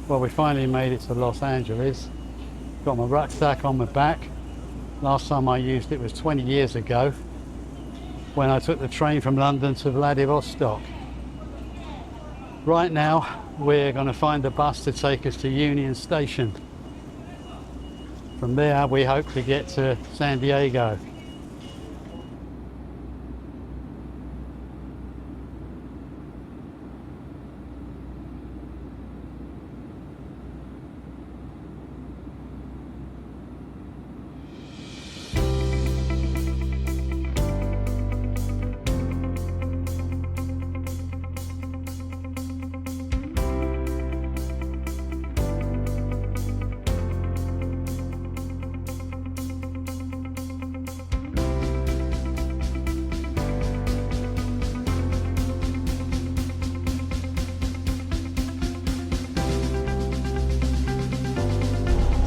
Well, we finally made it to Los Angeles. Got my rucksack on my back. Last time I used it was 20 years ago when I took the train from London to Vladivostok. Right now, we're going to find a bus to take us to Union Station. From there, we hope to get to San Diego.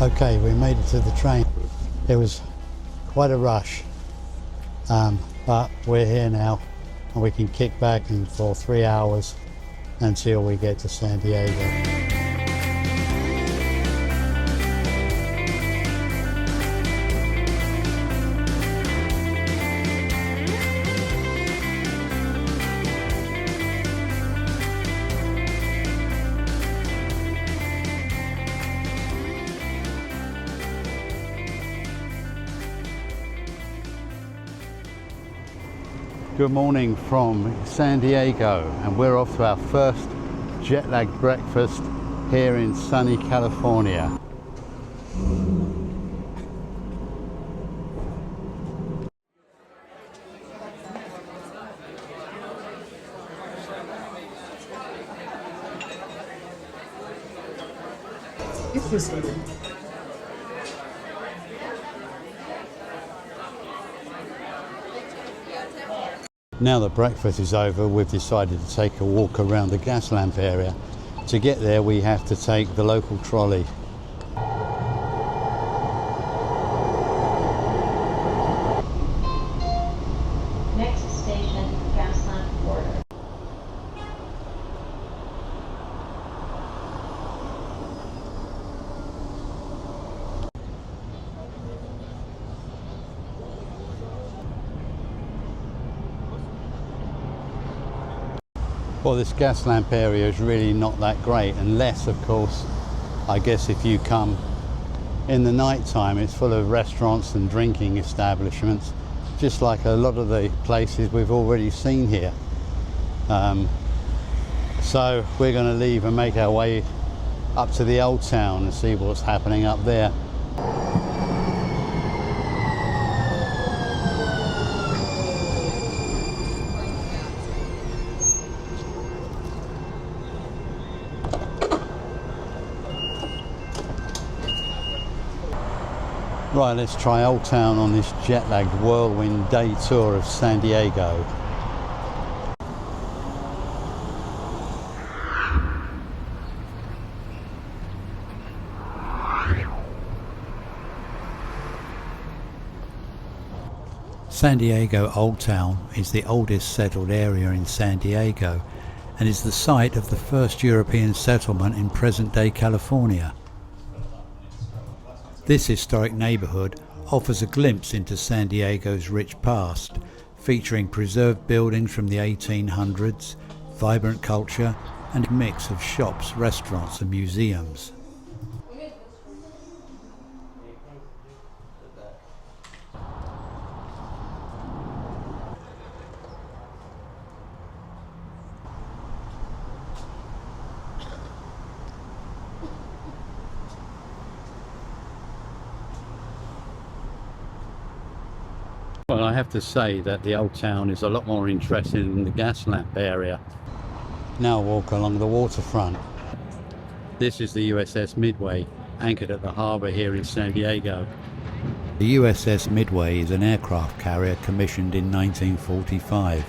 Okay, we made it to the train. It was quite a rush, but we're here now and we can kick back for 3 hours until we get to San Diego. Good morning from San Diego, and we're off to our first jet lag breakfast here in sunny California. Now that breakfast is over, we've decided to take a walk around the gas lamp area. To get there, we have to take the local trolley. Next station, gas lamp border. Well, this gas lamp area is really not that great, unless, of course, I guess if you come in the night time, it's full of restaurants and drinking establishments, just like a lot of the places we've already seen here. So we're going to leave and make our way up to the old town and see what's happening up there. Right, let's try Old Town on this jet-lagged whirlwind day tour of San Diego. San Diego Old Town is the oldest settled area in San Diego and is the site of the first European settlement in present-day California. This historic neighborhood offers a glimpse into San Diego's rich past, featuring preserved buildings from the 1800s, vibrant culture, and a mix of shops, restaurants, and museums. Well, I have to say that the old town is a lot more interesting than the gas lamp area. Now walk along the waterfront. This is the USS Midway, anchored at the harbour here in San Diego. The USS Midway is an aircraft carrier commissioned in 1945.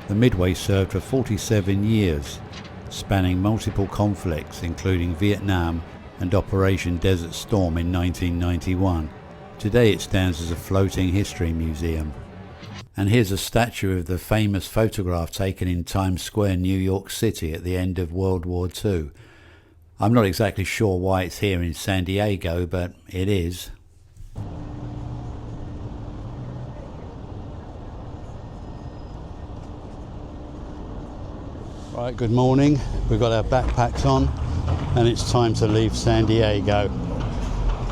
The Midway served for 47 years, spanning multiple conflicts including Vietnam and Operation Desert Storm in 1991. Today it stands as a floating history museum. And here's a statue of the famous photograph taken in Times Square, New York City at the end of World War II. I'm not exactly sure why it's here in San Diego, but it is. Right, good morning. We've got our backpacks on and it's time to leave San Diego.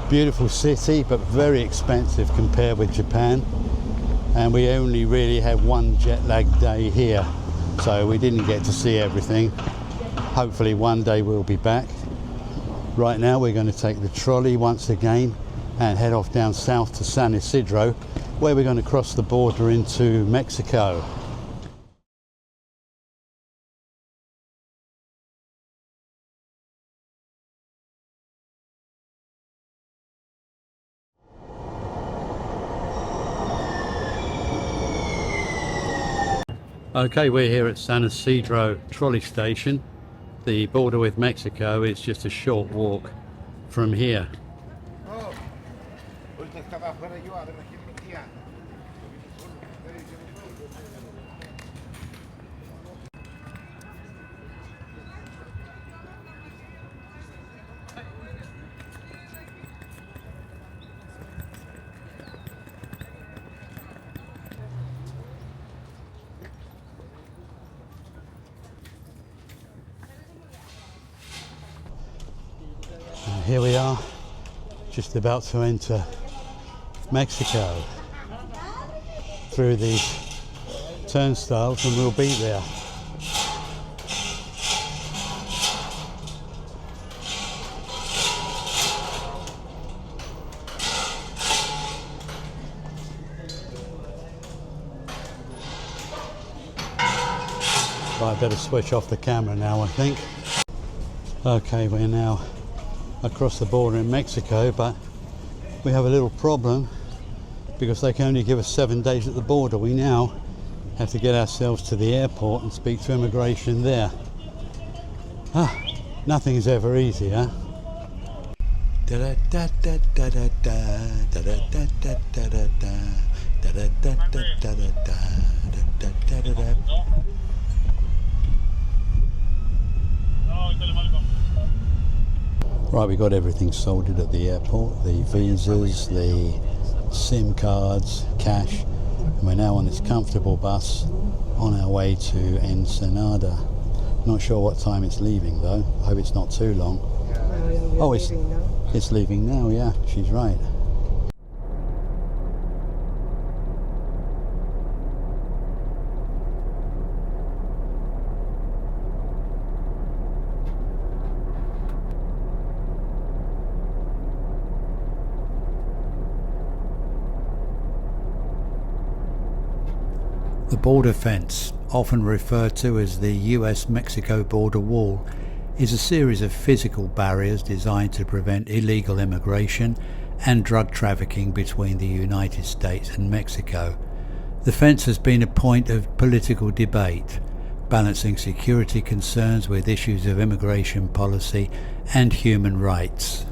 Beautiful city, but very expensive compared with Japan. And we only really had one jet lag day here, so we didn't get to see everything. Hopefully one day we'll be back. Right now we're going to take the trolley once again and head off down south to San Isidro, where we're going to cross the border into Mexico. Okay, we're here at San Isidro trolley station. The border with Mexico is just a short walk from here. And here we are, just about to enter Mexico through these turnstiles, and we'll be there. Right, I better switch off the camera now, I think. Okay, we're now across the border in Mexico, but we have a little problem because they can only give us 7 days at the border. We now have to get ourselves to the airport and speak to immigration there. Nothing is ever easy, huh? Right, we got everything sorted at the airport, the visas, the SIM cards, cash, and we're now on this comfortable bus on our way to Ensenada. Not sure what time it's leaving though. I hope it's not too long. Oh, it's leaving now, yeah, she's right. The border fence, often referred to as the US-Mexico border wall, is a series of physical barriers designed to prevent illegal immigration and drug trafficking between the United States and Mexico. The fence has been a point of political debate, balancing security concerns with issues of immigration policy and human rights.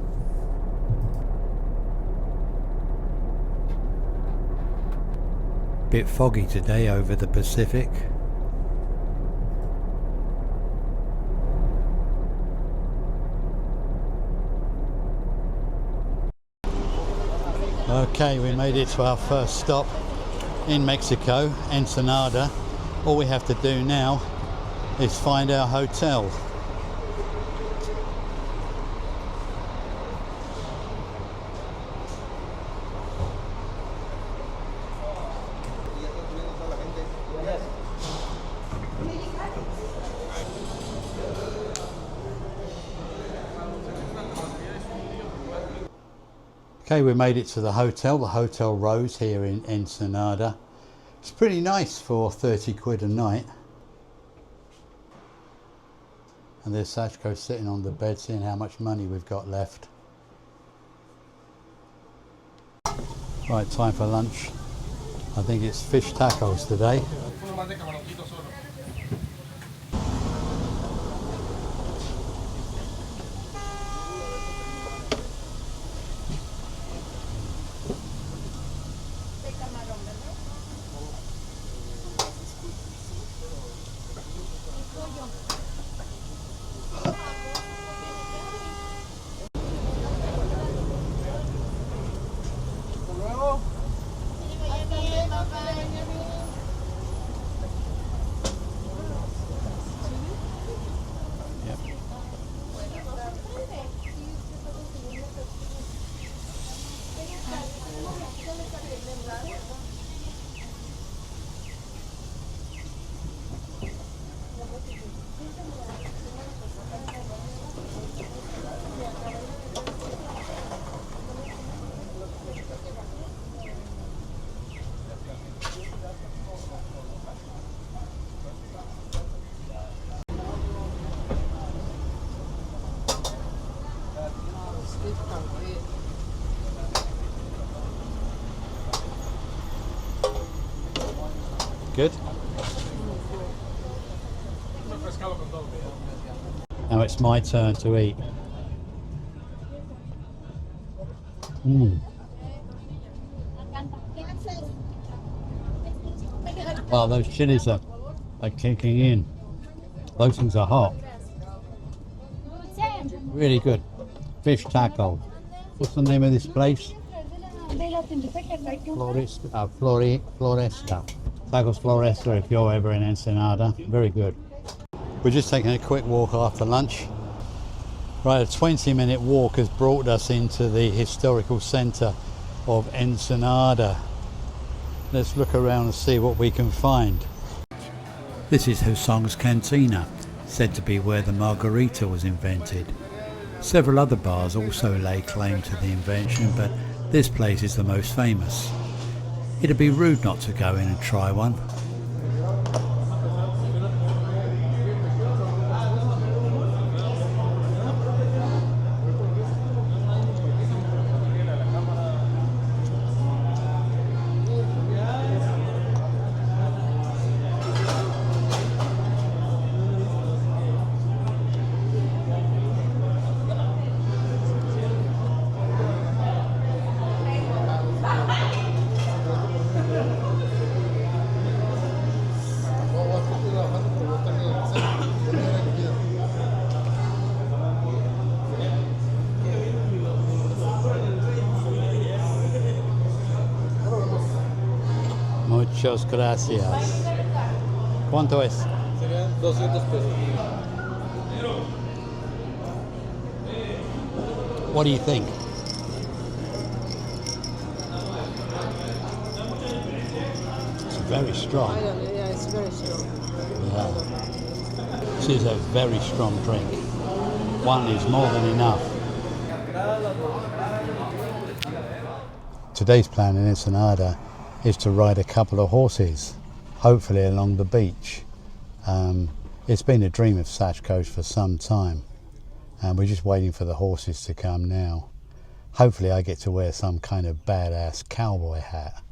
Bit foggy today over the Pacific. Okay, we made it to our first stop in Mexico, Ensenada. All we have to do now is find our hotel. Okay, we made it to the Hotel Rose here in Ensenada. It's pretty nice for 30 quid a night. And there's Sachko sitting on the bed seeing how much money we've got left. Right, time for lunch. I think it's fish tacos today. Good? Now it's my turn to eat. Wow, those chilies are kicking in. Those things are hot. Really good. Fish taco. What's the name of this place? Floresta. Tacos Floresta if you're ever in Ensenada. Very good. We're just taking a quick walk after lunch. Right, a 20-minute walk has brought us into the historical centre of Ensenada. Let's look around and see what we can find. This is Husong's Cantina, said to be where the margarita was invented. Several other bars also lay claim to the invention, but this place is the most famous. It'd be rude not to go in and try one. Muchas gracias. ¿Cuánto es? Serían 200 pesos. What do you think? It's very strong. Yeah, it's very strong. Yeah. This is a very strong drink. One is more than enough. Today's plan in Ensenada is to ride a couple of horses, hopefully along the beach. It's been a dream of Sachco's for some time, and we're just waiting for the horses to come now. Hopefully I get to wear some kind of badass cowboy hat.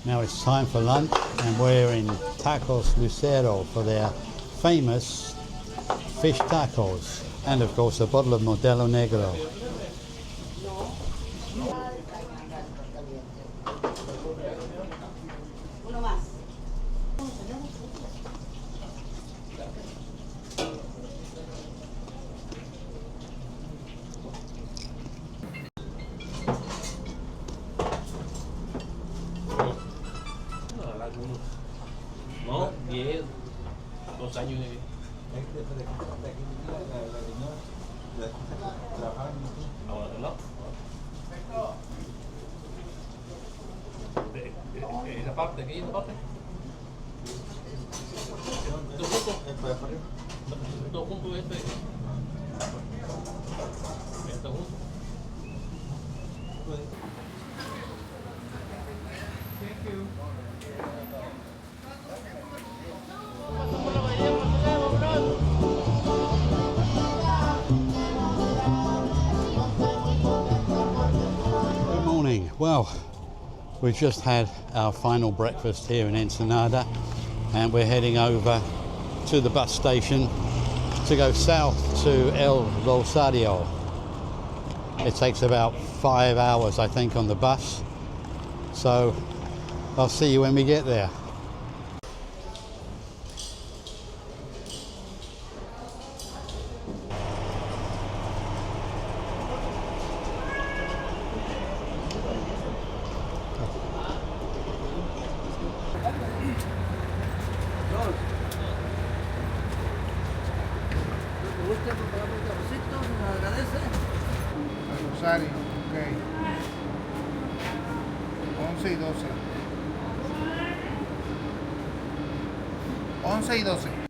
Now it's time for lunch, and we're in Tacos Lucero for their famous fish tacos, and of course a bottle of Modelo Negro. No, 10, 2 años. Ahora no. Esa parte, aquí esa parte. Todo junto este. Esto junto. Thank you. Good morning. Well, we've just had our final breakfast here in Ensenada, and we're heading over to the bus station to go south to El Rosario. It takes about 5 hours, I think, on the bus. So I'll see you when we get there. Rosario, ok. 11 y 12. 11 y 12.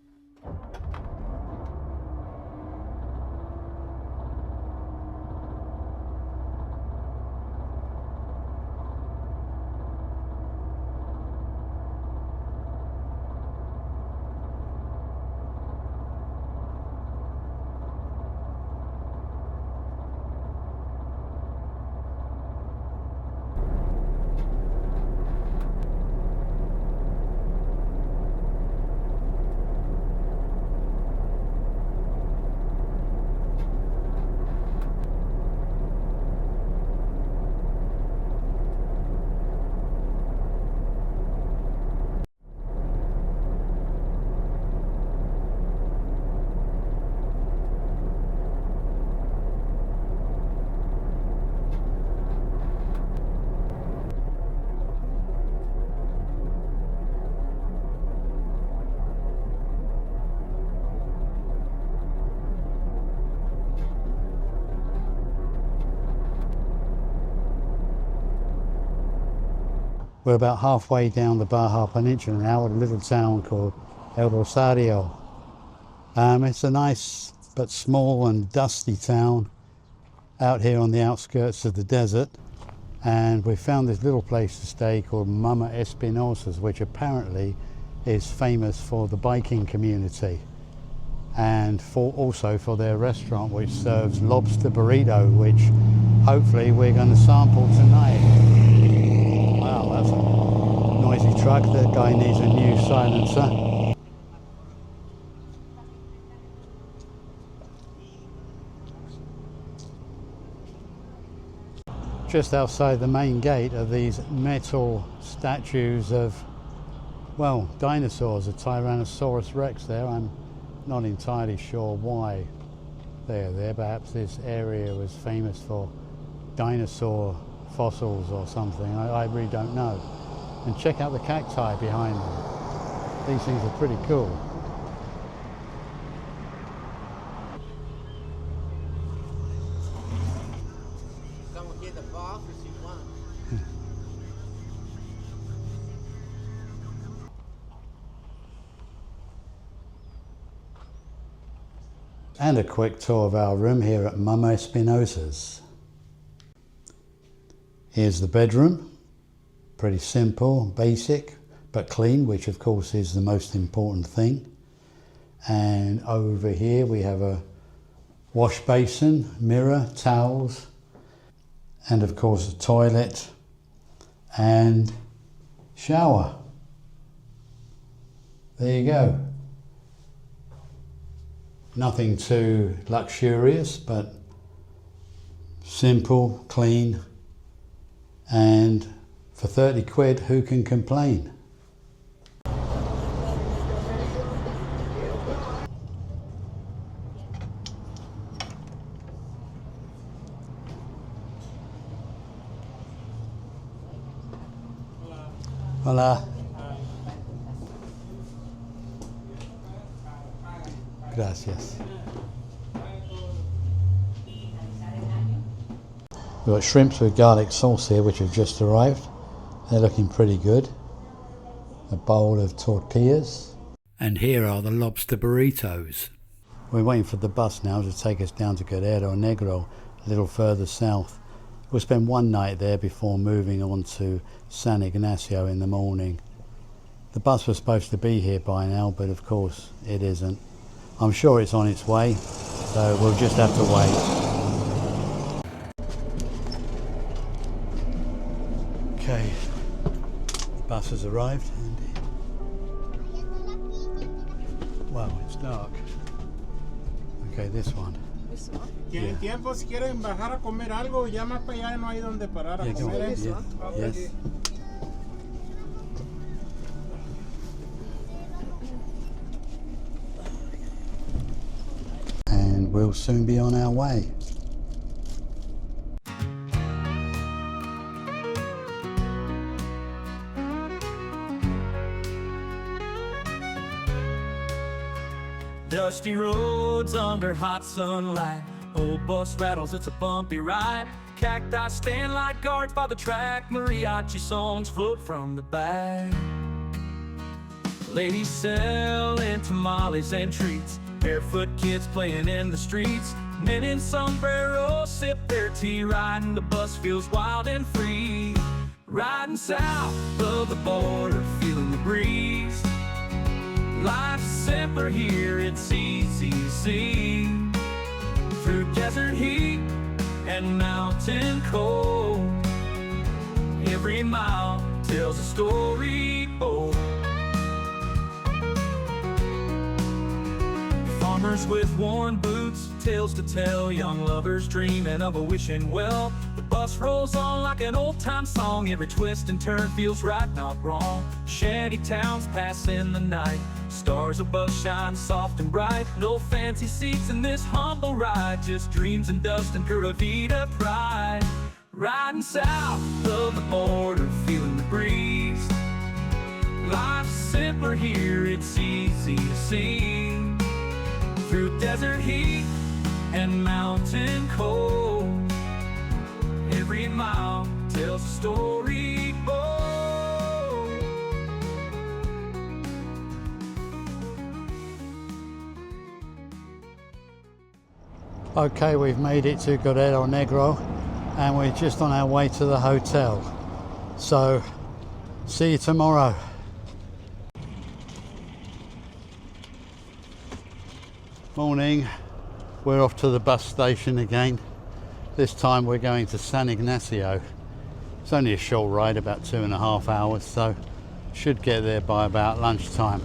We're about halfway down the Baja Peninsula now at a little town called El Rosario. It's a nice but small and dusty town out here on the outskirts of the desert, and we found this little place to stay called Mama Espinosa's, which apparently is famous for the biking community and also for their restaurant, which serves lobster burrito, which hopefully we're going to sample tonight. Wow, that's a noisy truck. That guy needs a new silencer. Just outside the main gate are these metal statues of, well, dinosaurs, a Tyrannosaurus Rex there. I'm not entirely sure why they're there. Perhaps this area was famous for dinosaur fossils or something. I really don't know. And check out the cacti behind them. These things are pretty cool. Someone get the boss if you want. And a quick tour of our room here at Mama Espinosa's. Here's the bedroom. Pretty simple, basic, but clean, which of course is the most important thing. And over here we have a wash basin, mirror, towels, and of course a toilet and shower. There you go. Nothing too luxurious, but simple, clean, and for 30 quid, who can complain? Hola. Gracias. We've got shrimps with garlic sauce here, which have just arrived. They're looking pretty good. A bowl of tortillas. And here are the lobster burritos. We're waiting for the bus now to take us down to Guerrero Negro, a little further south. We'll spend one night there before moving on to San Ignacio in the morning. The bus was supposed to be here by now, but of course it isn't. I'm sure it's on its way, so we'll just have to wait. Okay, the bus has arrived and wow, it's dark. Okay, this one. ¿Tienen tiempo? Si quieren bajar a comer algo, ya más para allá no hay donde parar a Yeah, go comer. on. Eso. Yeah. Yes. And we'll soon be on our way. Dusty roads under hot sunlight, Old bus rattles, it's a bumpy ride. Cacti stand like guards by the track. Mariachi songs float from the back. Ladies selling tamales and treats. Barefoot kids playing in the streets. Men in sombreros sip their tea. Riding the bus feels wild and free. Riding south of the border, feeling the breeze. Life's simpler here, it's easy to see. Through desert heat and mountain cold, every mile tells a story old. Farmers with worn boots, tales to tell, young lovers dreaming of a wishing well. The bus rolls on like an old-time song, every twist and turn feels right, not wrong. Shanty towns pass in the night, stars above shine soft and bright. No fancy seats in this humble ride, just dreams and dust and Pura Vida pride. Riding south of the border, feeling the breeze. Life's simpler here, it's easy to see. Through desert heat and mountain cold, every mile tells a story bold. Okay, we've made it to Guerrero Negro and we're just on our way to the hotel. So, see you tomorrow. Morning, we're off to the bus station again. This time we're going to San Ignacio. It's only a short ride, about 2.5 hours, so should get there by about lunchtime.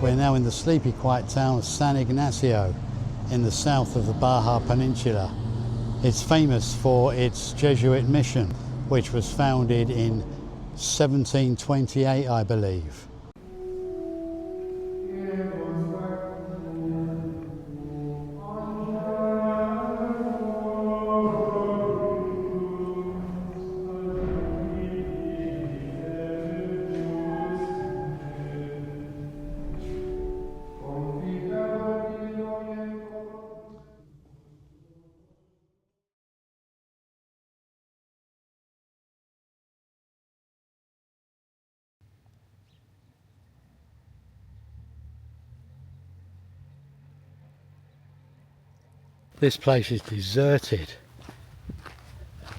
We're now in the sleepy quiet town of San Ignacio in the south of the Baja Peninsula. It's famous for its Jesuit mission, which was founded in 1728, I believe. This place is deserted.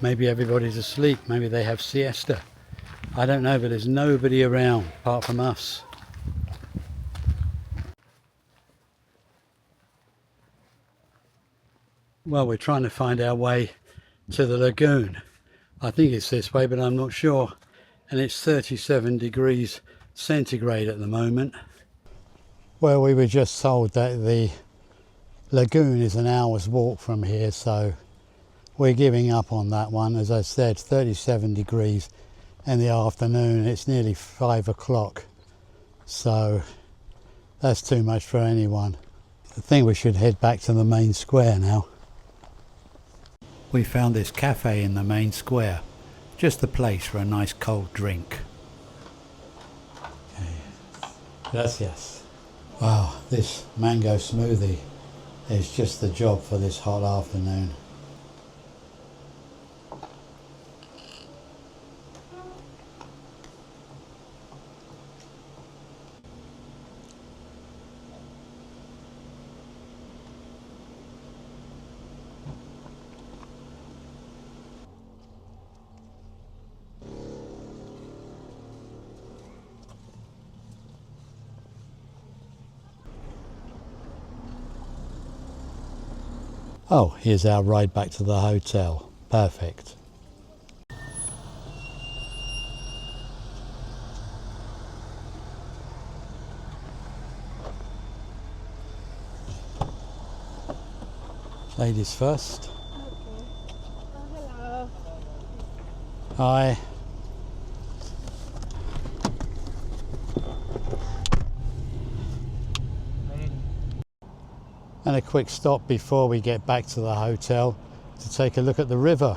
Maybe everybody's asleep, maybe they have siesta. I don't know, but there's nobody around apart from us. Well, we're trying to find our way to the lagoon. I think it's this way, but I'm not sure. And it's 37 degrees centigrade at the moment. Well, we were just told that the lagoon is an hour's walk from here, so we're giving up on that one. As I said, 37 degrees in the afternoon. It's nearly 5 o'clock, so that's too much for anyone. I think we should head back to the main square now. We found this cafe in the main square, just the place for a nice cold drink. Okay. Gracias. Wow, this mango smoothie is just the job for this hot afternoon. Oh, here's our ride back to the hotel. Perfect. Ladies first. Hello. Hi. And a quick stop before we get back to the hotel to take a look at the river.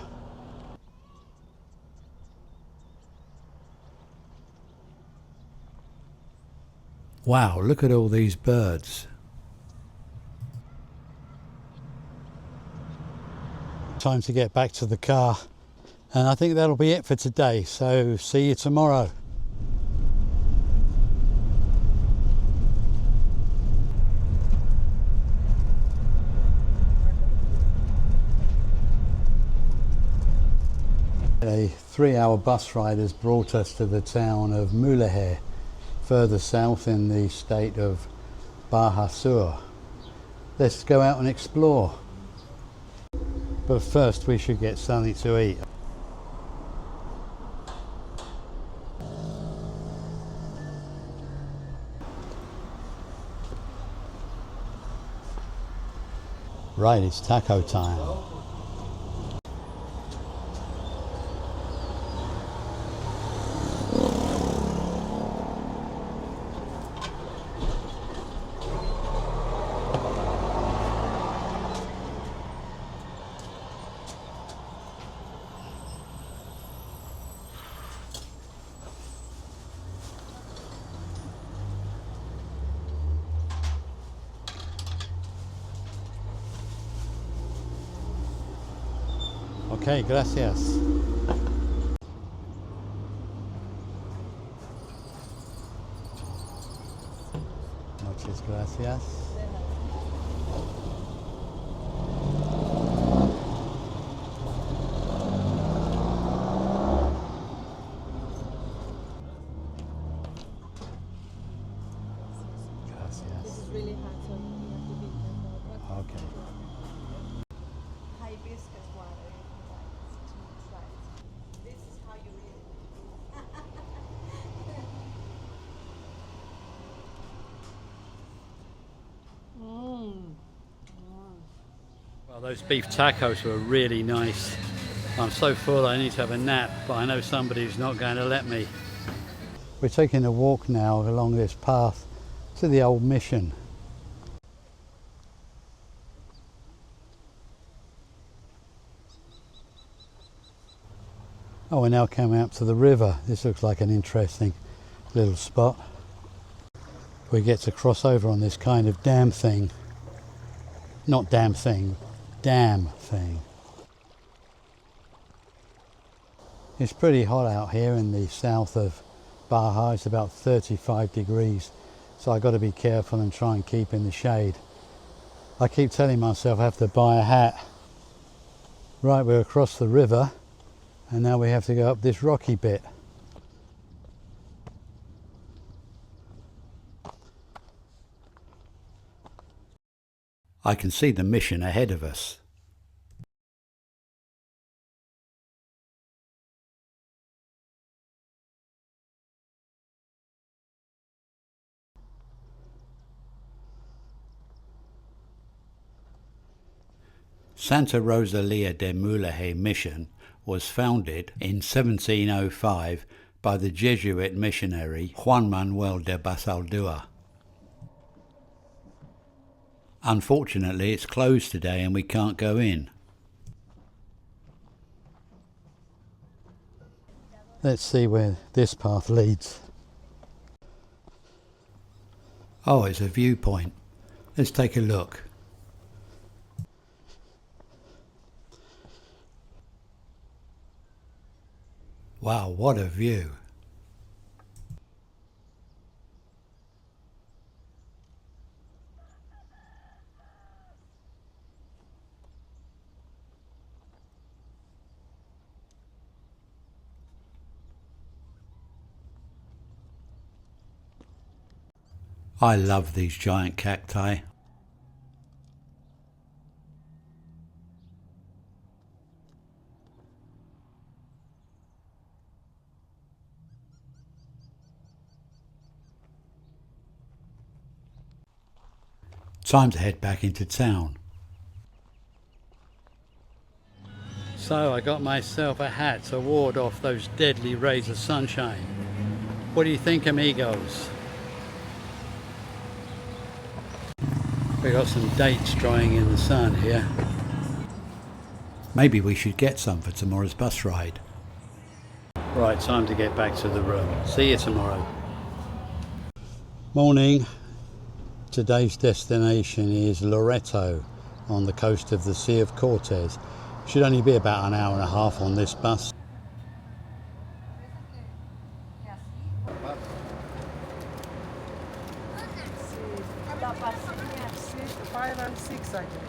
Wow, look at all these birds. Time to get back to the car, and I think that'll be it for today, so see you tomorrow. A 3-hour bus ride has brought us to the town of Mulegé, further south in the state of Baja Sur. Let's go out and explore. But first we should get something to eat. Right, it's taco time. Okay, gracias. Muchas gracias. Gracias. This is really hot, so you have to be careful. Okay. Hibiscus water, if you like. It's try it. This is how you eat it. Well, those beef tacos were really nice. I'm so full I need to have a nap, but I know somebody's not going to let me. We're taking a walk now along this path to the old mission. Oh, we're now coming up to the river. This looks like an interesting little spot. We get to cross over on this kind of dam thing. Not damn thing, dam thing. It's pretty hot out here in the south of Baja. It's about 35 degrees, so I've got to be careful and try and keep in the shade. I keep telling myself I have to buy a hat. Right, we're across the river, and now we have to go up this rocky bit. I can see the mission ahead of us. Santa Rosalia de Mulegé mission was founded in 1705 by the Jesuit missionary Juan Manuel de Basaldúa. Unfortunately, it's closed today and we can't go in. Let's see where this path leads. Oh, it's a viewpoint. Let's take a look. Wow, what a view. I love these giant cacti. Time to head back into town. So I got myself a hat to ward off those deadly rays of sunshine. What do you think, amigos? We got some dates drying in the sun here. Maybe we should get some for tomorrow's bus ride. Right, time to get back to the room. See you tomorrow. Morning. Today's destination is Loreto on the coast of the Sea of Cortez. Should only be about an hour and a half on this bus. Five and six, I think.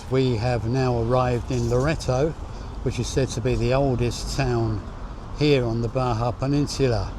We have now arrived in Loreto, which is said to be the oldest town here on the Baja Peninsula.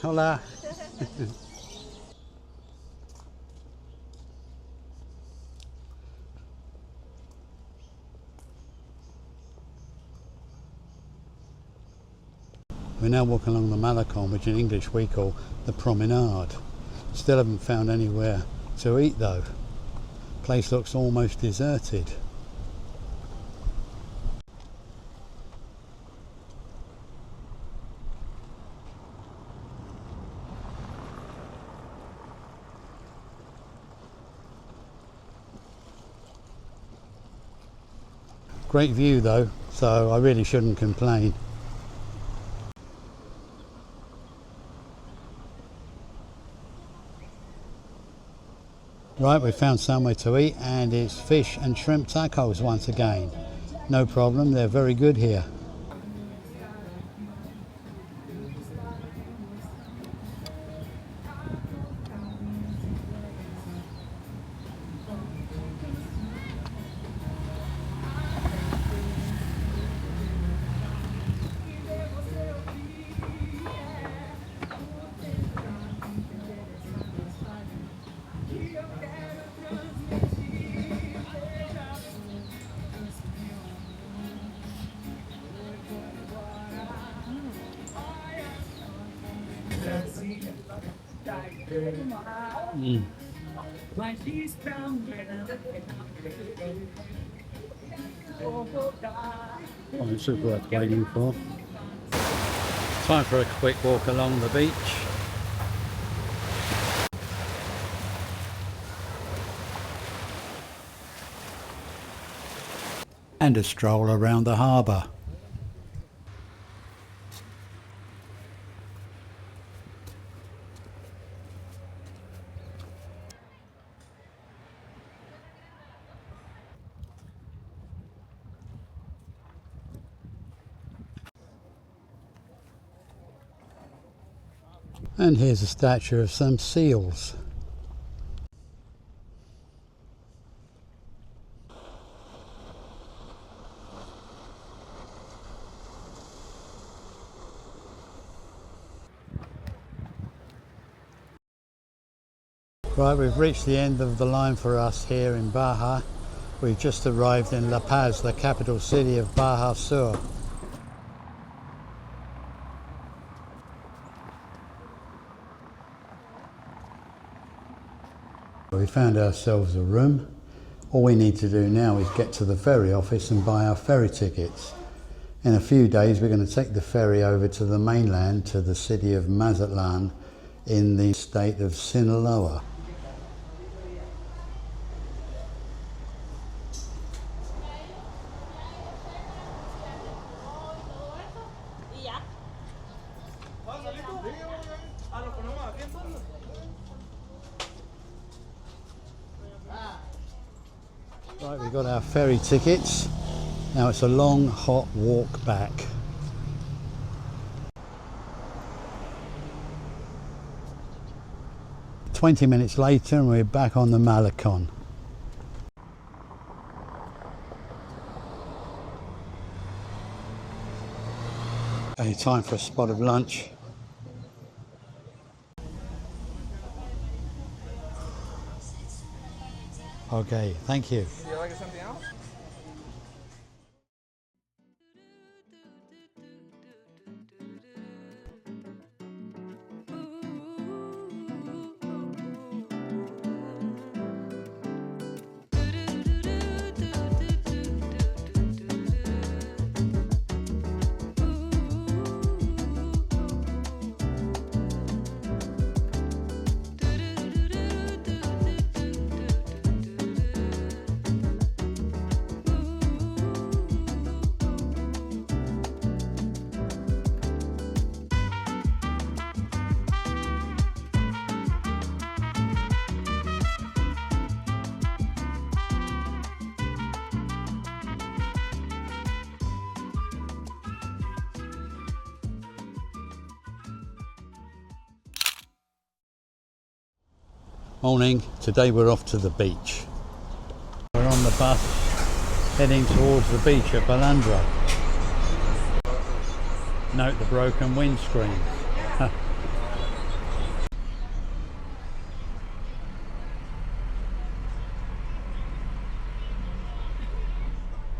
Hola. We're now walking along the Malecon, which in English we call the promenade. Still haven't found anywhere to eat though. Place looks almost deserted. Great view though, so I really shouldn't complain. Right, we found somewhere to eat and it's fish and shrimp tacos once again. No problem, they're very good here. Oh, this is worth waiting for. Time for a quick walk along the beach. And a stroll around the harbour. And here's a statue of some seals. Right, we've reached the end of the line for us here in Baja. We've just arrived in La Paz, the capital city of Baja Sur. We found ourselves a room. All we need to do now is get to the ferry office and buy our ferry tickets. In a few days we're going to take the ferry over to the mainland, to the city of Mazatlan in the state of Sinaloa. Right, we've got our ferry tickets. Now it's a long, hot walk back. "20 minutes later and we're back on the Malecon. Okay, time for a spot of lunch. Okay, thank you. Do you like something else? Morning, today we're off to the beach. We're on the bus heading towards the beach at Balandra. Note the broken windscreen.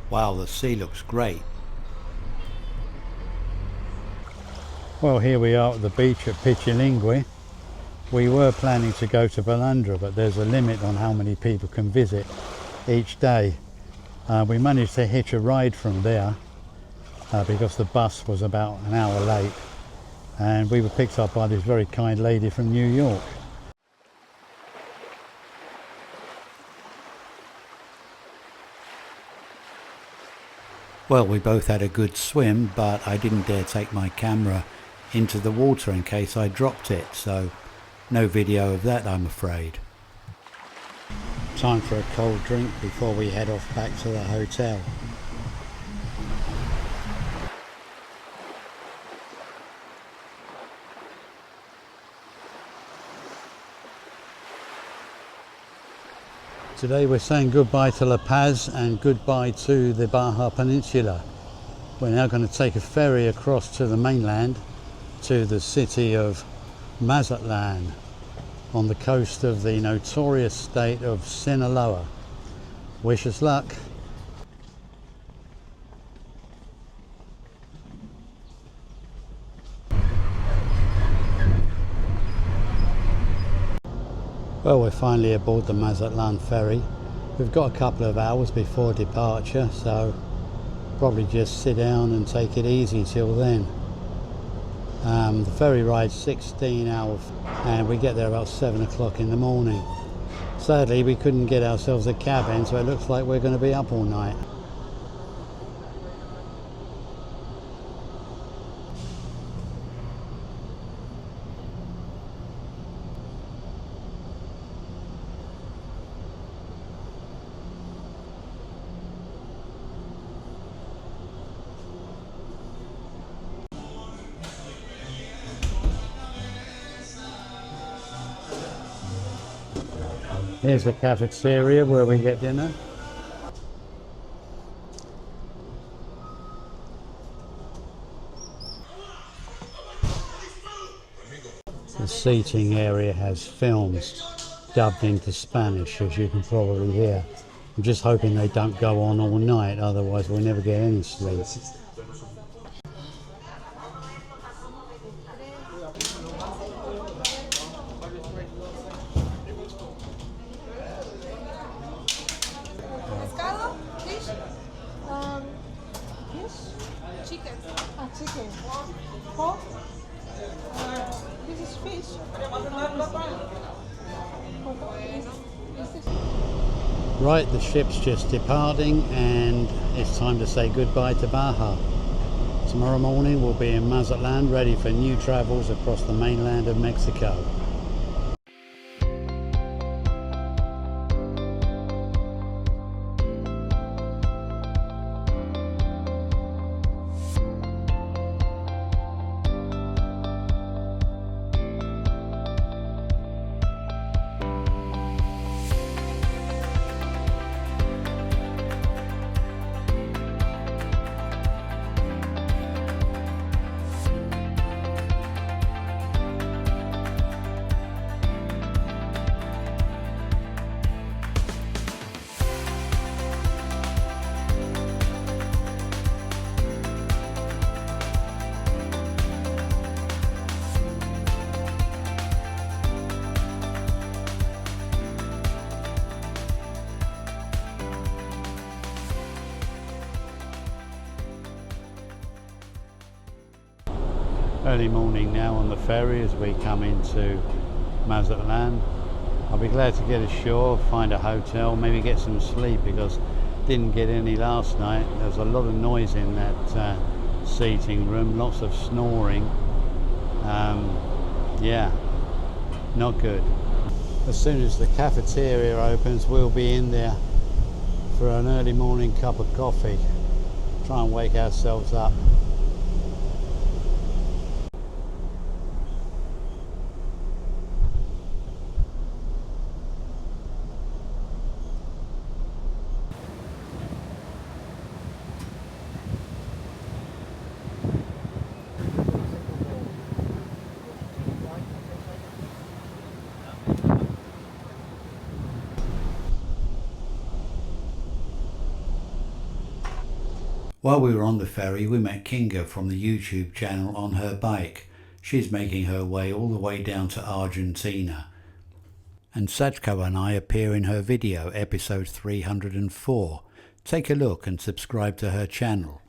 Wow, the sea looks great. Well, here we are at the beach at Pichilingüe. We were planning to go to Balandra, but there's a limit on how many people can visit each day. We managed to hitch a ride from there because the bus was about an hour late, and we were picked up by this very kind lady from New York. Well, we both had a good swim, but I didn't dare take my camera into the water in case I dropped it, so no video of that, I'm afraid. Time for a cold drink before we head off back to the hotel. Today we're saying goodbye to La Paz and goodbye to the Baja Peninsula. We're now going to take a ferry across to the mainland to the city of Mazatlan on the coast of the notorious state of Sinaloa. Wish us luck. Well, we're finally aboard the Mazatlan ferry. We've got a couple of hours before departure, so probably just sit down and take it easy till then. The ferry ride's 16 hours and we get there about 7 o'clock in the morning. Sadly, we couldn't get ourselves a cabin, so it looks like we're going to be up all night. Here's the cafeteria where we get dinner. The seating area has films dubbed into Spanish, as you can probably hear. I'm just hoping they don't go on all night, otherwise we'll never get any sleep. Chicken. Ah, chicken. Pork? This is fish. Is this? Right, the ship's just departing and it's time to say goodbye to Baja. Tomorrow morning we'll be in Mazatlan, ready for new travels across the mainland of Mexico. Early morning now on the ferry as we come into Mazatlan. I'll be glad to get ashore, find a hotel, maybe get some sleep because didn't get any last night. There's a lot of noise in that seating room, lots of snoring. Yeah, not good. As soon as the cafeteria opens, we'll be in there for an early morning cup of coffee. Try and wake ourselves up. While we were on the ferry, we met Kinga from the YouTube channel on her bike. She's making her way all the way down to Argentina. And Sajko and I appear in her video, episode 304. Take a look and subscribe to her channel.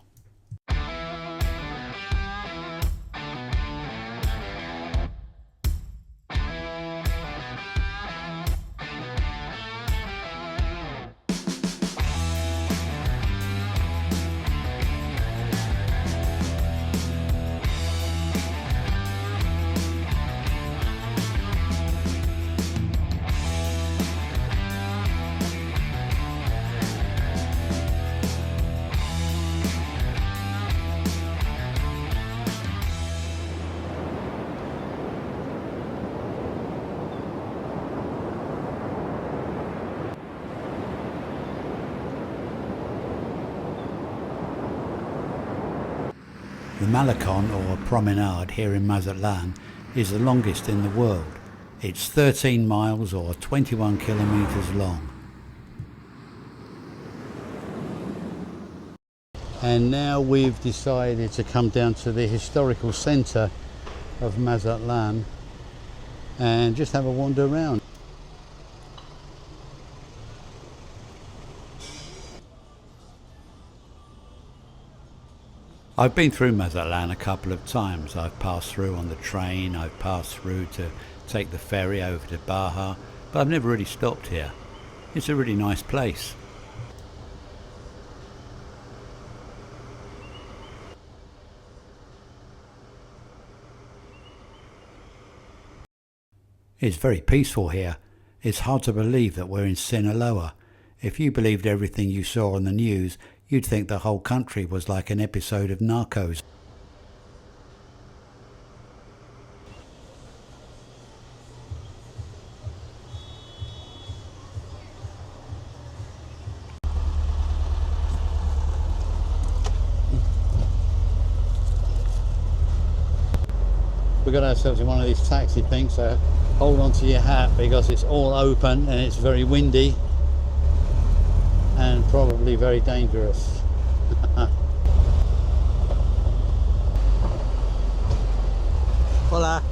The Malecon, or promenade here in Mazatlan, is the longest in the world. It's 13 miles or 21 kilometers long. And now we've decided to come down to the historical centre of Mazatlan and just have a wander around. I've been through Mazatlan a couple of times. I've passed through on the train, I've passed through to take the ferry over to Baja, but I've never really stopped here. It's a really nice place. It's very peaceful here. It's hard to believe that we're in Sinaloa. If you believed everything you saw on the news, you'd think the whole country was like an episode of Narcos. We got ourselves in one of these taxi things, so hold on to your hat because it's all open and it's very windy and probably very dangerous. Hola.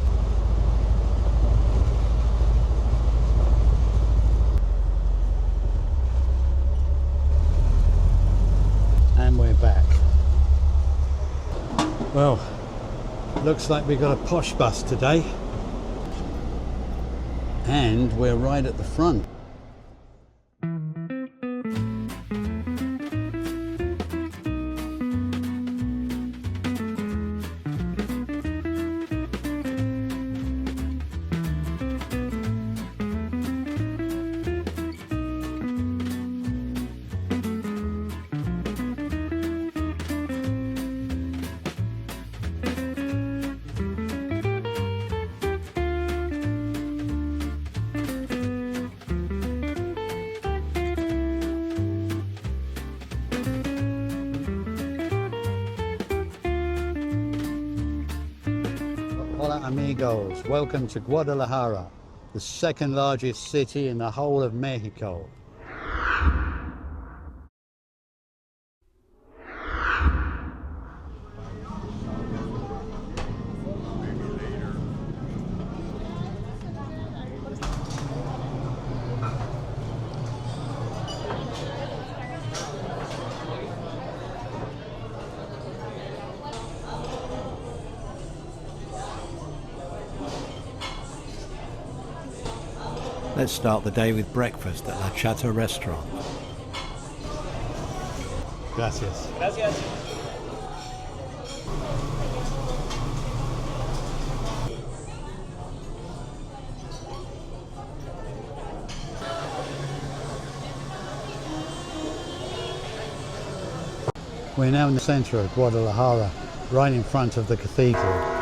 And we're back. Well, looks like we've got a posh bus today. And we're right at the front. Hola amigos, welcome to Guadalajara, the second largest city in the whole of Mexico. Let's start the day with breakfast at La Chata restaurant. Gracias. Gracias. We're now in the centre of Guadalajara, right in front of the cathedral.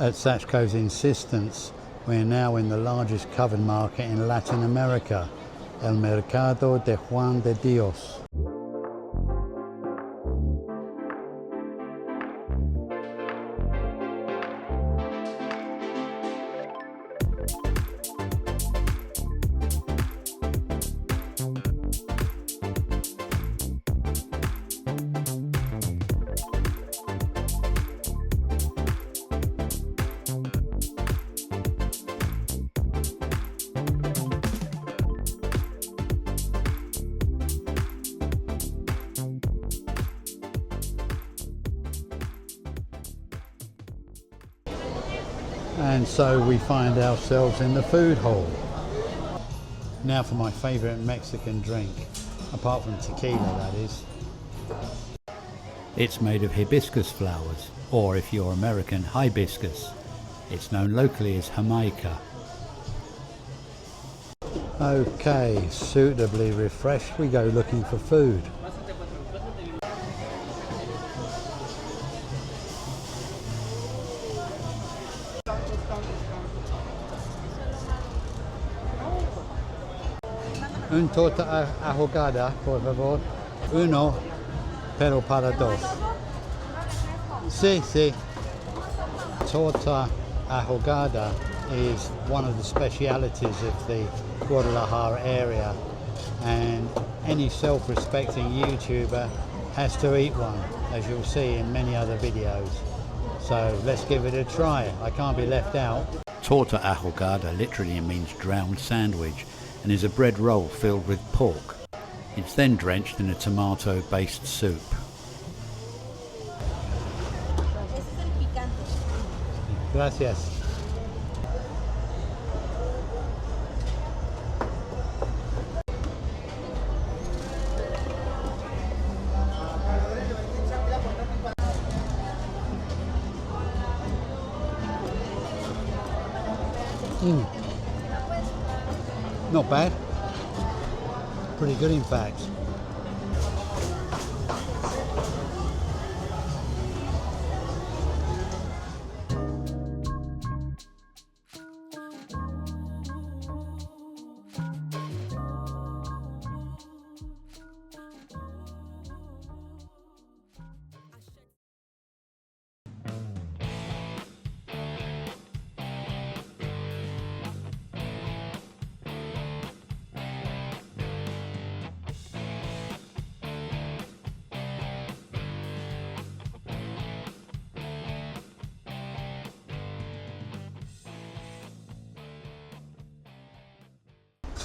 At Sachco's insistence, we're now in the largest covered market in Latin America, El Mercado de Juan de Dios. And so we find ourselves in the food hall. Now for my favourite Mexican drink, apart from tequila that is. It's made of hibiscus flowers, or if you're American, hibiscus. It's known locally as Jamaica. Okay, suitably refreshed, we go looking for food. Un torta ahogada, por favor. Uno, pero para dos. Sí, sí. Torta ahogada is one of the specialities of the Guadalajara area, and any self-respecting YouTuber has to eat one, as you'll see in many other videos. So let's give it a try. I can't be left out. Torta ahogada literally means drowned sandwich, and is a bread roll filled with pork. It's then drenched in a tomato-based soup. Gracias. Not bad. Pretty good in fact.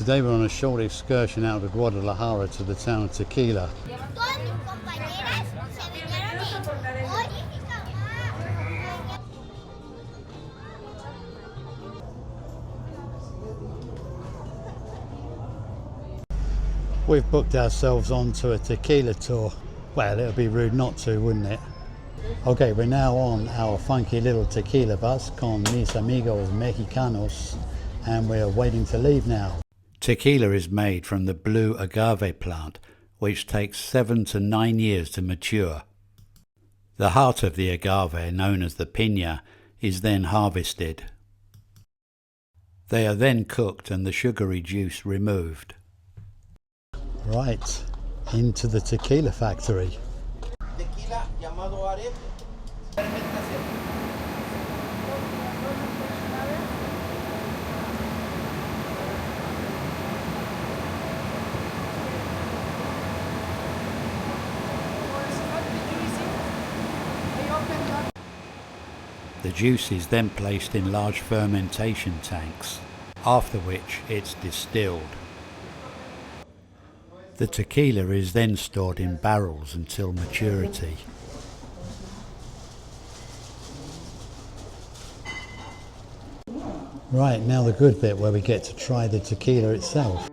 Today we're on a short excursion out of Guadalajara to the town of Tequila. Todas mis compañeras se vinieron hoy. We've booked ourselves onto a tequila tour. Well, it would be rude not to, wouldn't it? Okay, we're now on our funky little tequila bus con mis amigos mexicanos, and we're waiting to leave now. Tequila is made from the blue agave plant, which takes 7 to 9 years to mature. The heart of the agave, known as the piña, is then harvested. They are then cooked and the sugary juice removed. Right, into the tequila factory. Tequila llamado arete. The juice is then placed in large fermentation tanks, after which it's distilled. The tequila is then stored in barrels until maturity. Right, now the good bit where we get to try the tequila itself.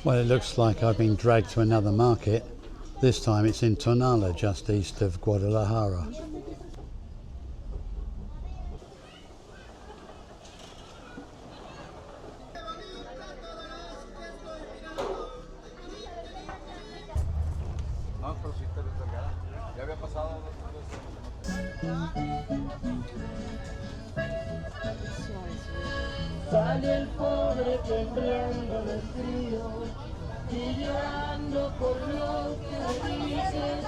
Well, it looks like I've been dragged to another market. This time it's in Tonala, just east of Guadalajara. Sale el pobre temblando de frío y llorando por lo que le dices,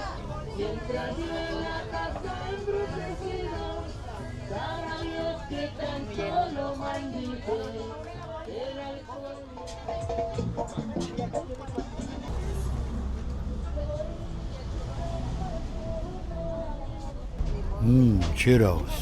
mientras yo en la casa embrutecido, sabrá Dios que tan solo maldije el alcohol. Churros.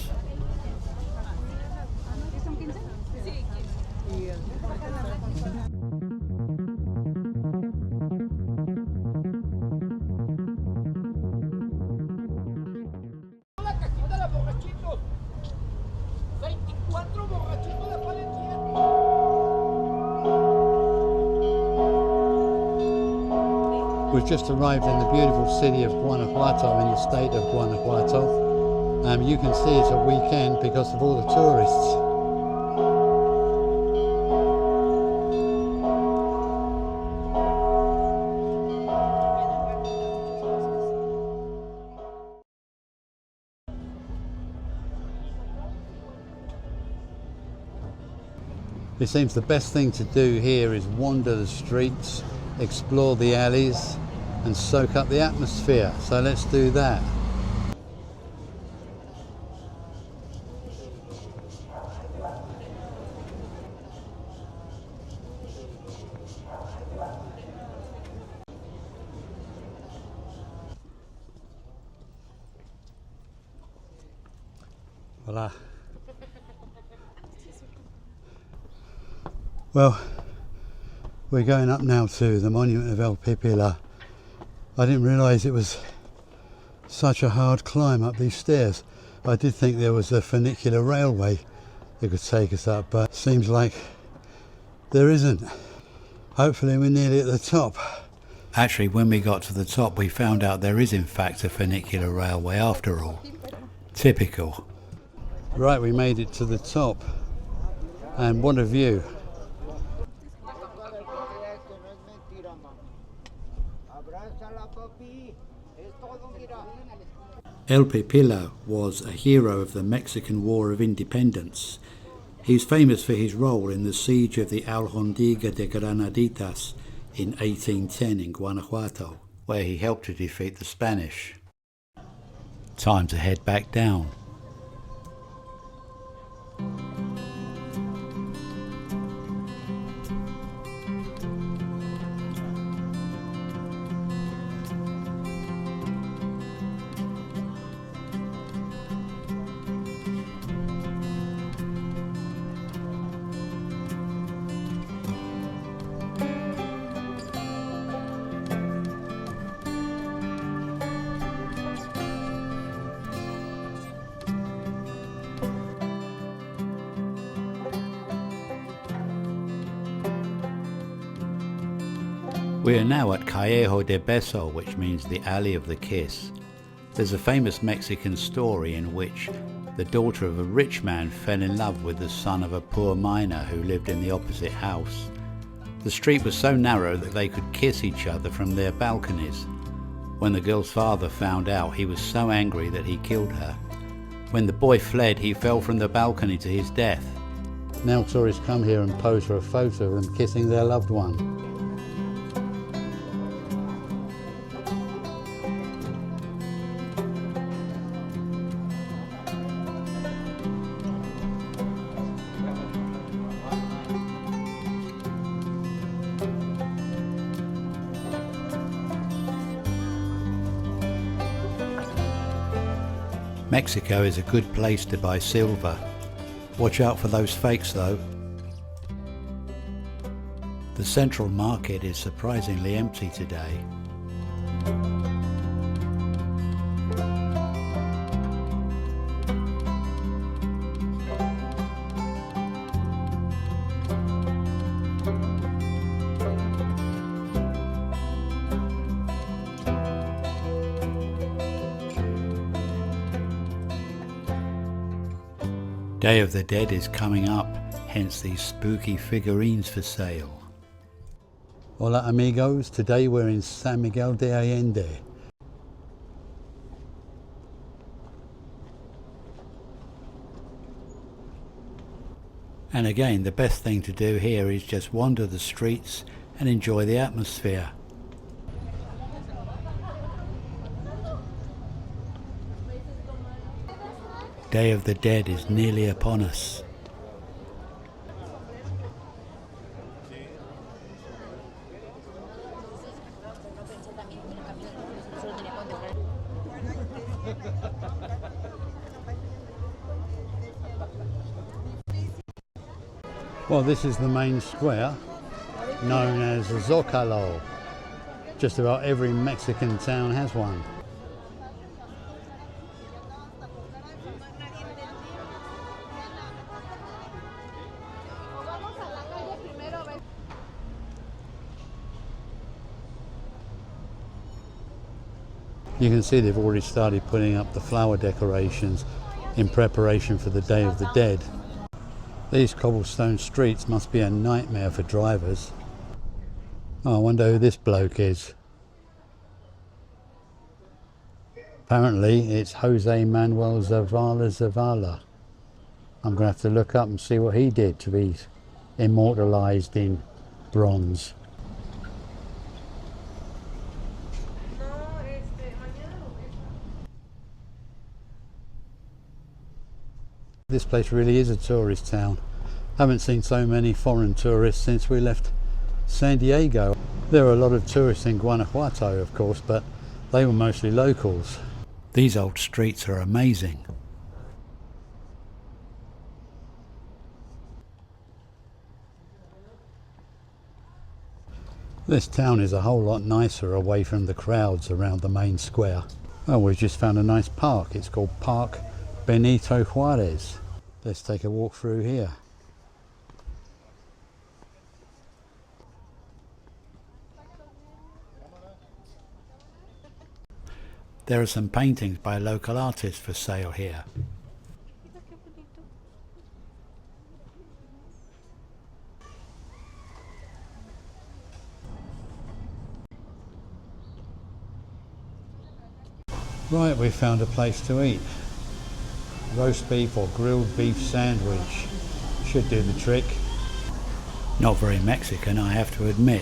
La cajita de borrachitos. 24 borrachitos de Valentina. We've just arrived in the beautiful city of Guanajuato in the state of Guanajuato. You can see it's a weekend because of all the tourists. It seems the best thing to do here is wander the streets, explore the alleys and soak up the atmosphere. So let's do that. Voila. Well, we're going up now to the monument of El Pipila. I didn't realise it was Such a hard climb up these stairs. I did think there was a funicular railway that could take us up, but seems like there isn't. Hopefully we're nearly at the top. Actually, when we got to the top, we found out there is in fact a funicular railway after all. Typical. Right, we made it to the top. And what a view. El Pipila was a hero of the Mexican War of Independence. He's famous for his role in the siege of the Alhóndiga de Granaditas in 1810 in Guanajuato, where he helped to defeat the Spanish. Time to head back down. We are now at Callejo de Beso, which means the Alley of the Kiss. There's a famous Mexican story in which the daughter of a rich man fell in love with the son of a poor miner who lived in the opposite house. The street was so narrow that they could kiss each other from their balconies. When the girl's father found out, he was so angry that he killed her. When the boy fled, he fell from the balcony to his death. Now tourists come here and pose for a photo of them kissing their loved one. Mexico is a good place to buy silver. Watch out for those fakes though. The central market is surprisingly empty today. Day of the Dead is coming up, hence these spooky figurines for sale. Hola amigos, today we're in San Miguel de Allende. And again, the best thing to do here is just wander the streets and enjoy the atmosphere. Day of the Dead is nearly upon us. Well, this is the main square, known as Zócalo. Just about every Mexican town has one. You can see they've already started putting up the flower decorations in preparation for the Day of the Dead. These cobblestone streets must be a nightmare for drivers. Oh, I wonder who this bloke is. Apparently it's Jose Manuel Zavala. I'm going to have to look up and see what he did to be immortalised in bronze. This place really is a tourist town. Haven't seen so many foreign tourists since we left San Diego. There are a lot of tourists in Guanajuato, of course, but they were mostly locals. These old streets are amazing. This town is a whole lot nicer away from the crowds around the main square. Oh, we've just found a nice park. It's called Park Benito Juarez. Let's take a walk through here. There are some paintings by local artists for sale here. Right, we found a place to eat. Roast beef or grilled beef sandwich should do the trick. Not very Mexican, I have to admit.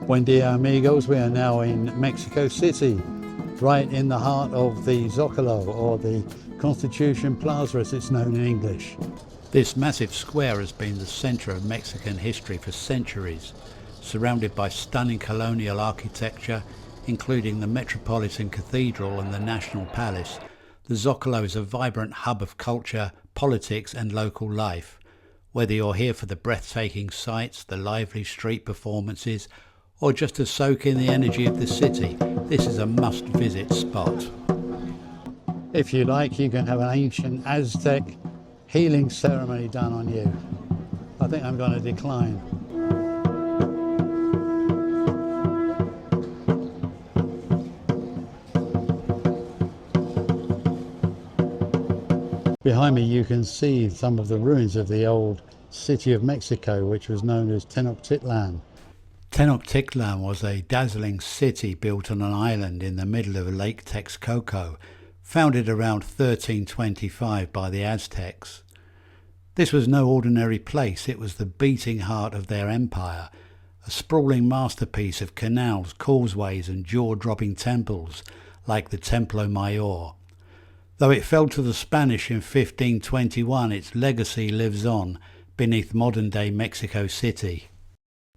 Buen dia, amigos. We are now in Mexico City, right in the heart of the Zocalo, or the Constitution Plaza as it's known in English. This massive square has been the centre of Mexican history for centuries, surrounded by stunning colonial architecture, including the Metropolitan Cathedral and the National Palace. The Zocalo is a vibrant hub of culture, politics and local life. Whether you're here for the breathtaking sights, the lively street performances, or just to soak in the energy of the city, this is a must-visit spot. If you like, you can have an ancient Aztec healing ceremony done on you. I think I'm going to decline. Behind me you can see some of the ruins of the old city of Mexico, which was known as Tenochtitlan. Tenochtitlan was a dazzling city built on an island in the middle of Lake Texcoco, founded around 1325 by the Aztecs. This was no ordinary place, it was the beating heart of their empire, a sprawling masterpiece of canals, causeways and jaw-dropping temples like the Templo Mayor. Though it fell to the Spanish in 1521, its legacy lives on beneath modern-day Mexico City.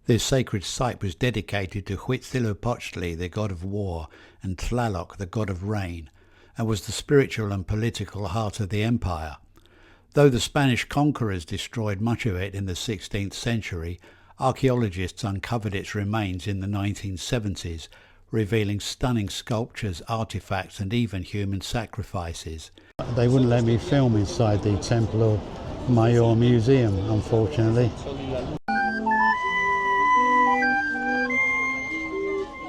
This sacred site was dedicated to Huitzilopochtli, the god of war, and Tlaloc, the god of rain, and was the spiritual and political heart of the empire. Though the Spanish conquerors destroyed much of it in the 16th century, archaeologists uncovered its remains in the 1970s, revealing stunning sculptures, artifacts and even human sacrifices. They wouldn't let me film inside the Templo Mayor Museum, unfortunately.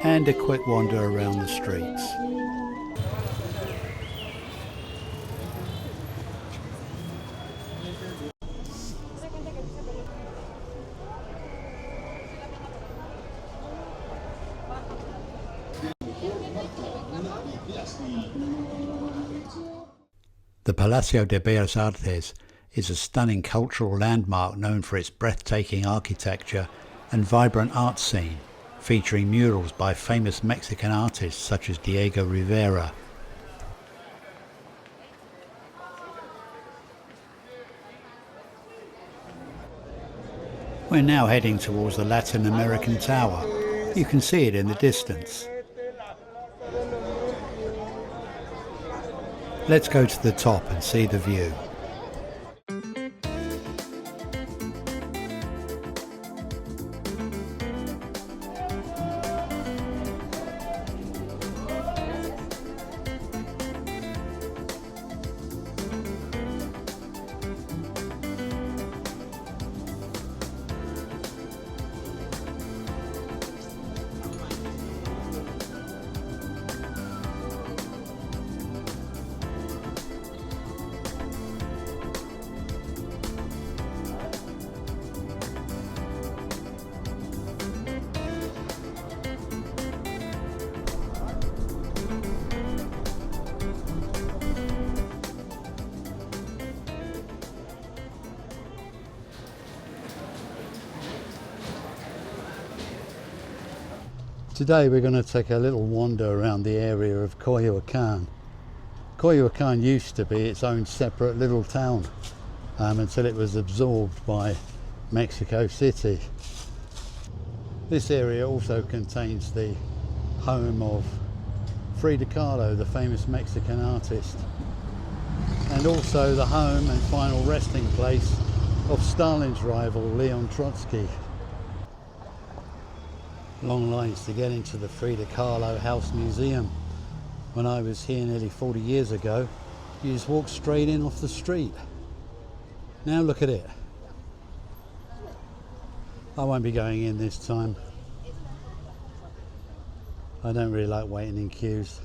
And a quick wander around the streets. The Palacio de Bellas Artes is a stunning cultural landmark known for its breathtaking architecture and vibrant art scene, featuring murals by famous Mexican artists such as Diego Rivera. We're now heading towards the Latin American Tower. You can see it in the distance. Let's go to the top and see the view. Today we're going to take a little wander around the area of Coyoacán. Coyoacán used to be its own separate little town until it was absorbed by Mexico City. This area also contains the home of Frida Kahlo, the famous Mexican artist, and also the home and final resting place of Stalin's rival Leon Trotsky. Long lines to get into the Frida Kahlo House Museum. When I was here nearly 40 years ago, you just walked straight in off the street. Now look at it. I won't be going in this time. I don't really like waiting in queues.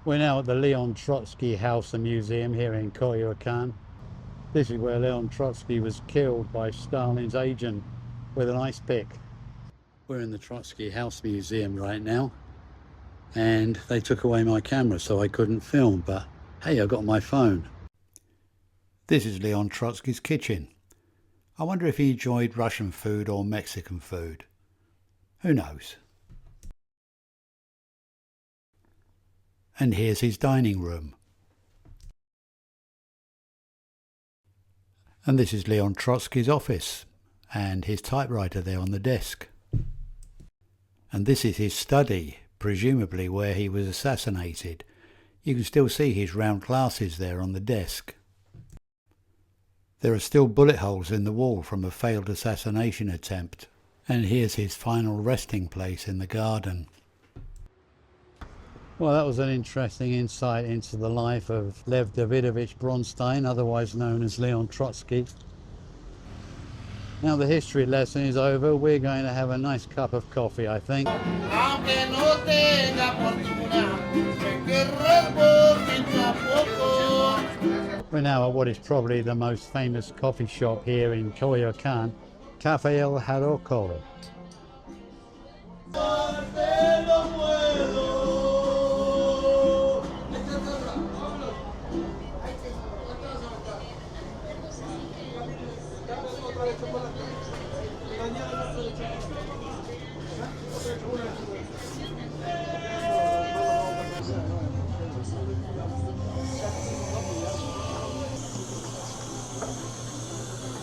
We're now at the Leon Trotsky House and Museum here in Coyoacán. This is where Leon Trotsky was killed by Stalin's agent with an ice pick. We're in the Trotsky House Museum right now, and they took away my camera so I couldn't film, but hey, I got my phone. This is Leon Trotsky's kitchen. I wonder if he enjoyed Russian food or Mexican food. Who knows? And here's his dining room. And this is Leon Trotsky's office and his typewriter there on the desk. And this is his study, presumably where he was assassinated. You can still see his round glasses there on the desk. There are still bullet holes in the wall from a failed assassination attempt. And here's his final resting place in the garden. Well, that was an interesting insight into the life of Lev Davidovich Bronstein, otherwise known as Leon Trotsky. Now the history lesson is over. We're going to have a nice cup of coffee, I think. We're now at what is probably the most famous coffee shop here in Coyoacán, Café El Jaroco.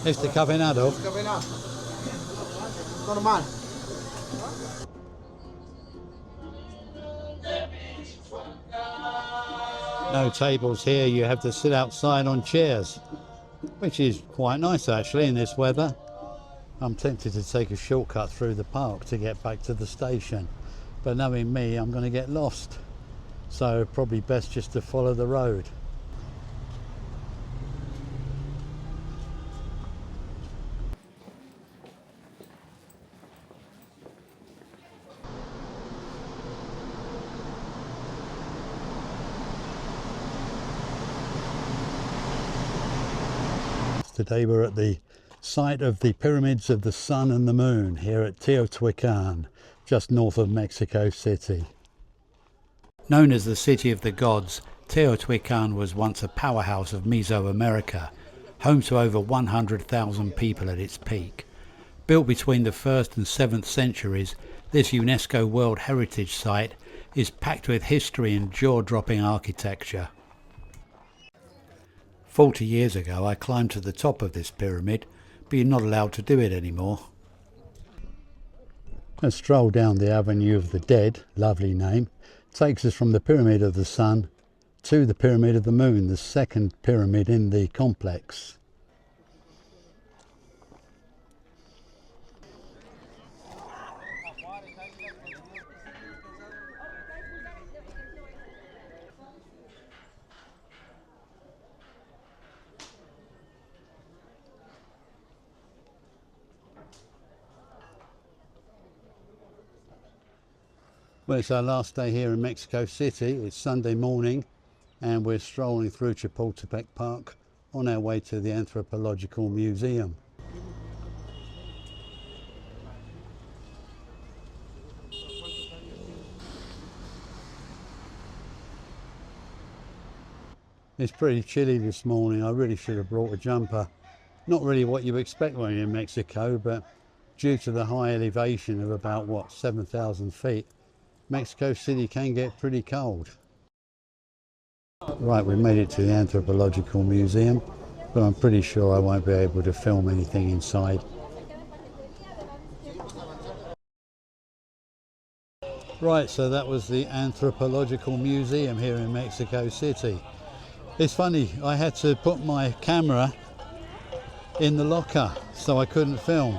Este cafenado. Normal. No tables here, you have to sit outside on chairs, which is quite nice actually in this weather. I'm tempted to take a shortcut through the park to get back to the station, but knowing me, I'm going to get lost, so probably best just to follow the road. Today we're at the site of the pyramids of the sun and the moon here at Teotihuacan, just north of Mexico City. Known as the City of the Gods, Teotihuacan was once a powerhouse of Mesoamerica, home to over 100,000 people at its peak. Built between the 1st and 7th centuries, this UNESCO World Heritage Site is packed with history and jaw-dropping architecture. 40 years ago I climbed to the top of this pyramid, but you're not allowed to do it anymore. A stroll down the Avenue of the Dead, lovely name, takes us from the Pyramid of the Sun to the Pyramid of the Moon, the second pyramid in the complex. Well, it's our last day here in Mexico City. It's Sunday morning and we're strolling through Chapultepec Park on our way to the Anthropological Museum. It's pretty chilly this morning. I really should have brought a jumper. Not really what you expect when you're in Mexico, but due to the high elevation of about, what, 7,000 feet, Mexico City can get pretty cold. Right, we made it to the Anthropological Museum, but I'm pretty sure I won't be able to film anything inside. Right, so that was the Anthropological Museum here in Mexico City. It's funny, I had to put my camera in the locker so I couldn't film,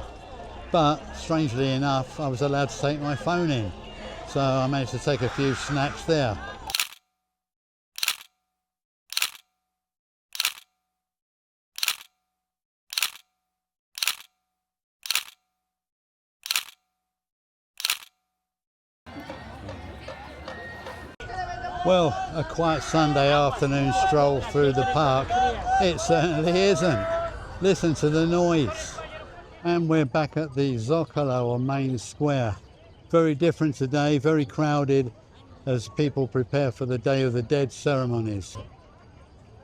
but strangely enough I was allowed to take my phone in, so I managed to take a few snaps there. Well, a quiet Sunday afternoon stroll through the park, it certainly isn't. Listen to the noise. And we're back at the Zocalo, or main square. Very different today, very crowded as people prepare for the Day of the Dead ceremonies.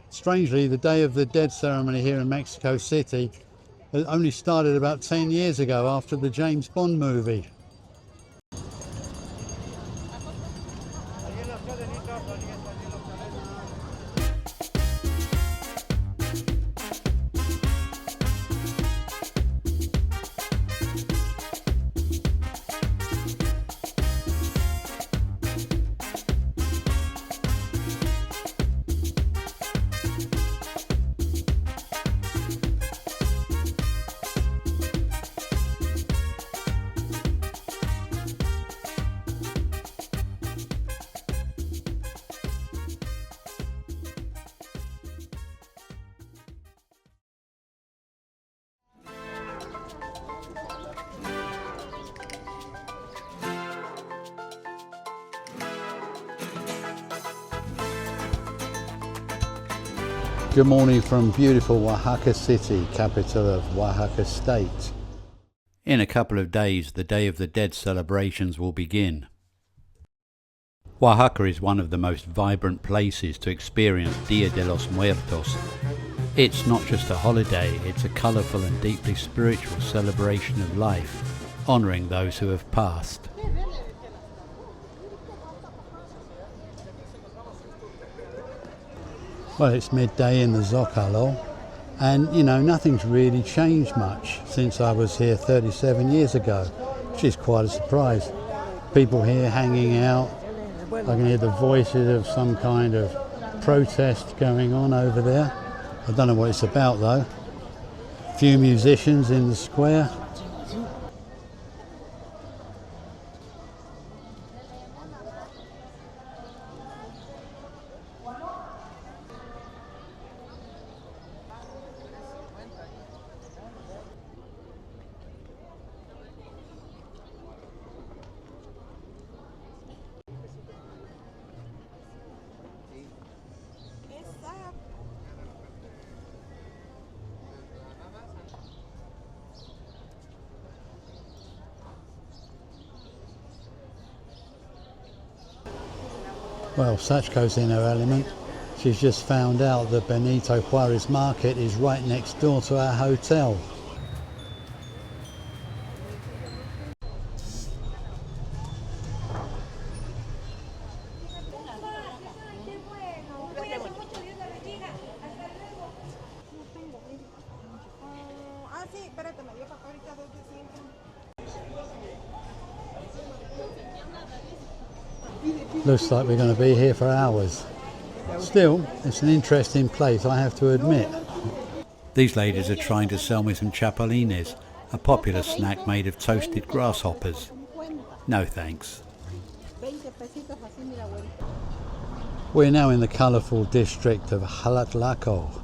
Strangely, the Day of the Dead ceremony here in Mexico City only started about 10 years ago after the James Bond movie. Good morning from beautiful Oaxaca City, capital of Oaxaca State. In a couple of days, the Day of the Dead celebrations will begin. Oaxaca is one of the most vibrant places to experience Dia de los Muertos. It's not just a holiday, it's a colourful and deeply spiritual celebration of life, honouring those who have passed. Well, it's midday in the Zocalo, and you know, nothing's really changed much since I was here 37 years ago, which is quite a surprise. People here hanging out. I can hear the voices of some kind of protest going on over there. I don't know what it's about though. A few musicians in the square. Well, Sachko's in her element. She's just found out that Benito Juarez Market is right next door to our hotel. Looks like we're going to be here for hours. Still, it's an interesting place, I have to admit. These ladies are trying to sell me some chapulines, a popular snack made of toasted grasshoppers. No thanks. We're now in the colourful district of Jalatlaco.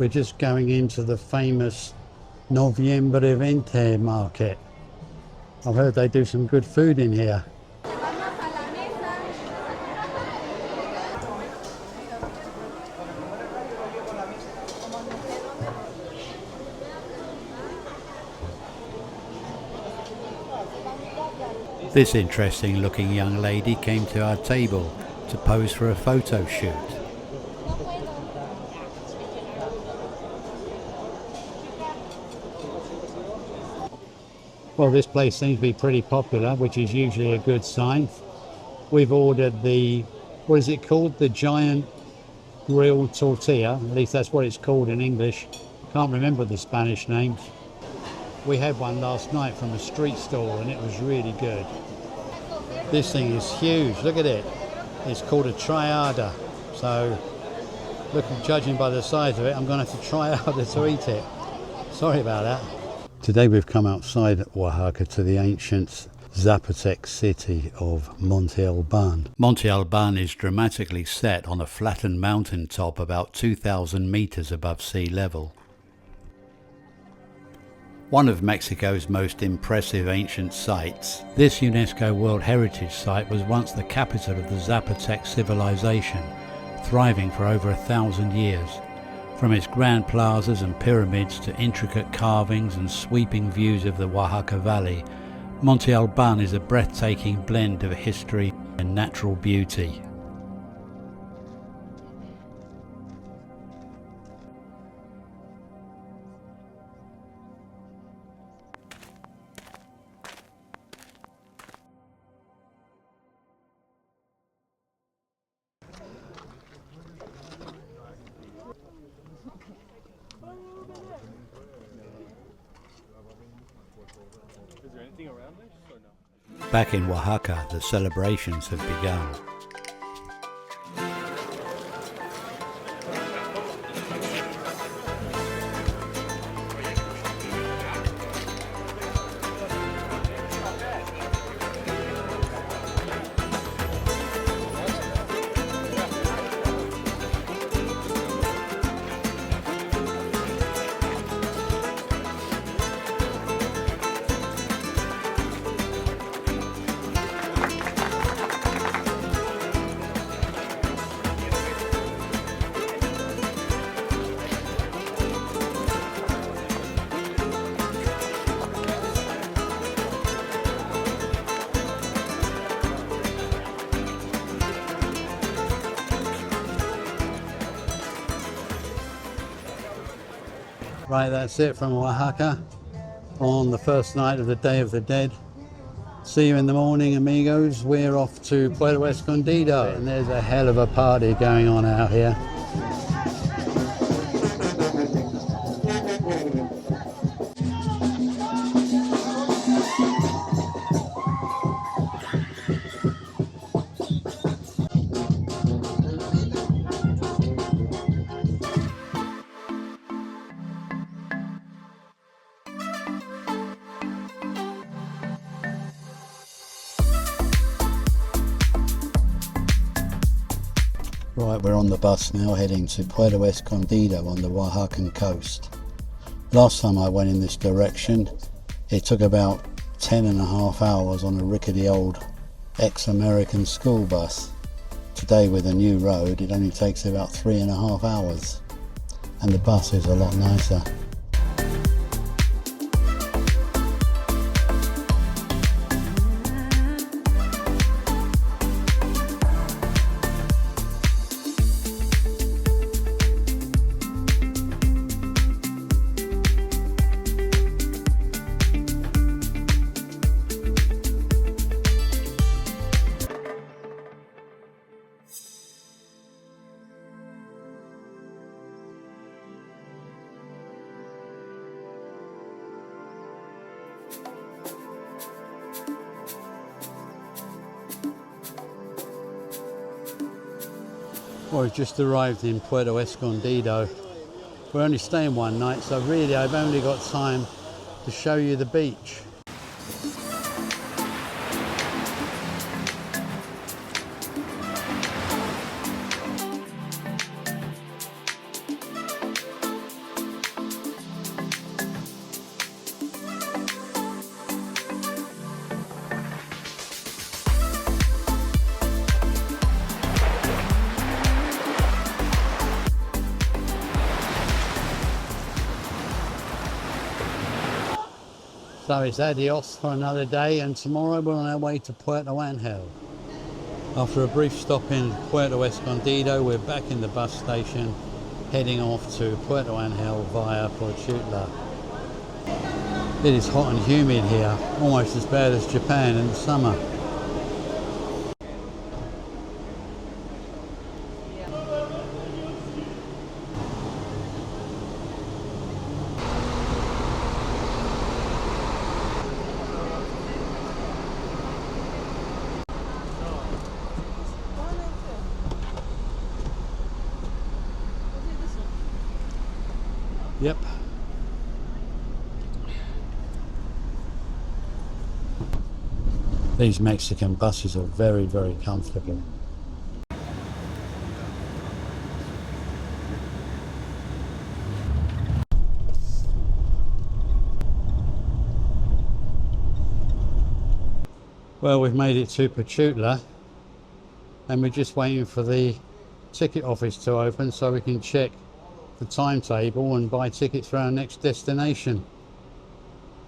We're just going into the famous Noviembre 20 market. I've heard they do some good food in here. This interesting looking young lady came to our table to pose for a photo shoot. Well, this place seems to be pretty popular, which is usually a good sign. We've ordered the, what is it called? The giant grilled tortilla. At least that's what it's called in English. Can't remember the Spanish name. We had one last night from a street stall and it was really good. This thing is huge. Look at it. It's called a triada. So, judging by the size of it, I'm going to have to try harder to eat it. Sorry about that. Today we've come outside Oaxaca to the ancient Zapotec city of Monte Alban. Monte Alban is dramatically set on a flattened mountain top about 2,000 meters above sea level. One of Mexico's most impressive ancient sites, this UNESCO World Heritage Site was once the capital of the Zapotec civilization, thriving for over 1,000 years. From its grand plazas and pyramids to intricate carvings and sweeping views of the Oaxaca Valley, Monte Alban is a breathtaking blend of history and natural beauty. Back in Oaxaca, the celebrations have begun. Right, that's it from Oaxaca on the first night of the Day of the Dead. See you in the morning, amigos. We're off to Puerto Escondido and there's a hell of a party going on out here. Right, we're on the bus now heading to Puerto Escondido on the Oaxacan coast. Last time I went in this direction, it took about 10.5 hours on a rickety old ex-American school bus. Today with a new road, it only takes about 3.5 hours. And the bus is a lot nicer. Well, we've just arrived in Puerto Escondido. We're only staying one night, so really I've only got time to show you the beach. So it's adios for another day, and tomorrow we're on our way to Puerto Angel. After a brief stop in Puerto Escondido, we're back in the bus station, heading off to Puerto Angel via Porchutla. It is hot and humid here, almost as bad as Japan in the summer. Yep. These Mexican buses are very, very comfortable. Well, we've made it to Porchutla, and we're just waiting for the ticket office to open so we can check the timetable and buy tickets for our next destination.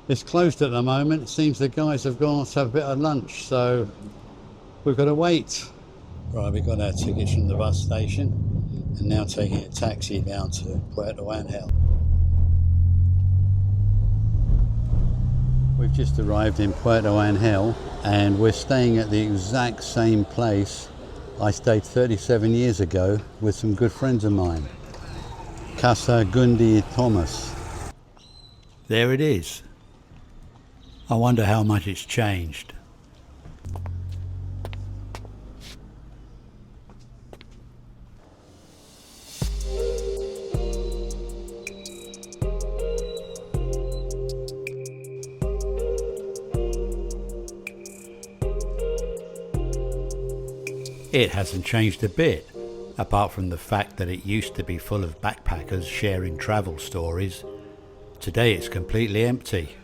It's closed at the moment. It seems the guys have gone to have a bit of lunch, so we've got to wait. Right, we got our tickets from the bus station and now taking a taxi down to Puerto Angel. We've just arrived in Puerto Angel and we're staying at the exact same place I stayed 37 years ago with some good friends of mine. Casa Gundi Thomas. There it is. I wonder how much it's changed. It hasn't changed a bit, apart from the fact that it used to be full of backpackers sharing travel stories. Today it's completely empty.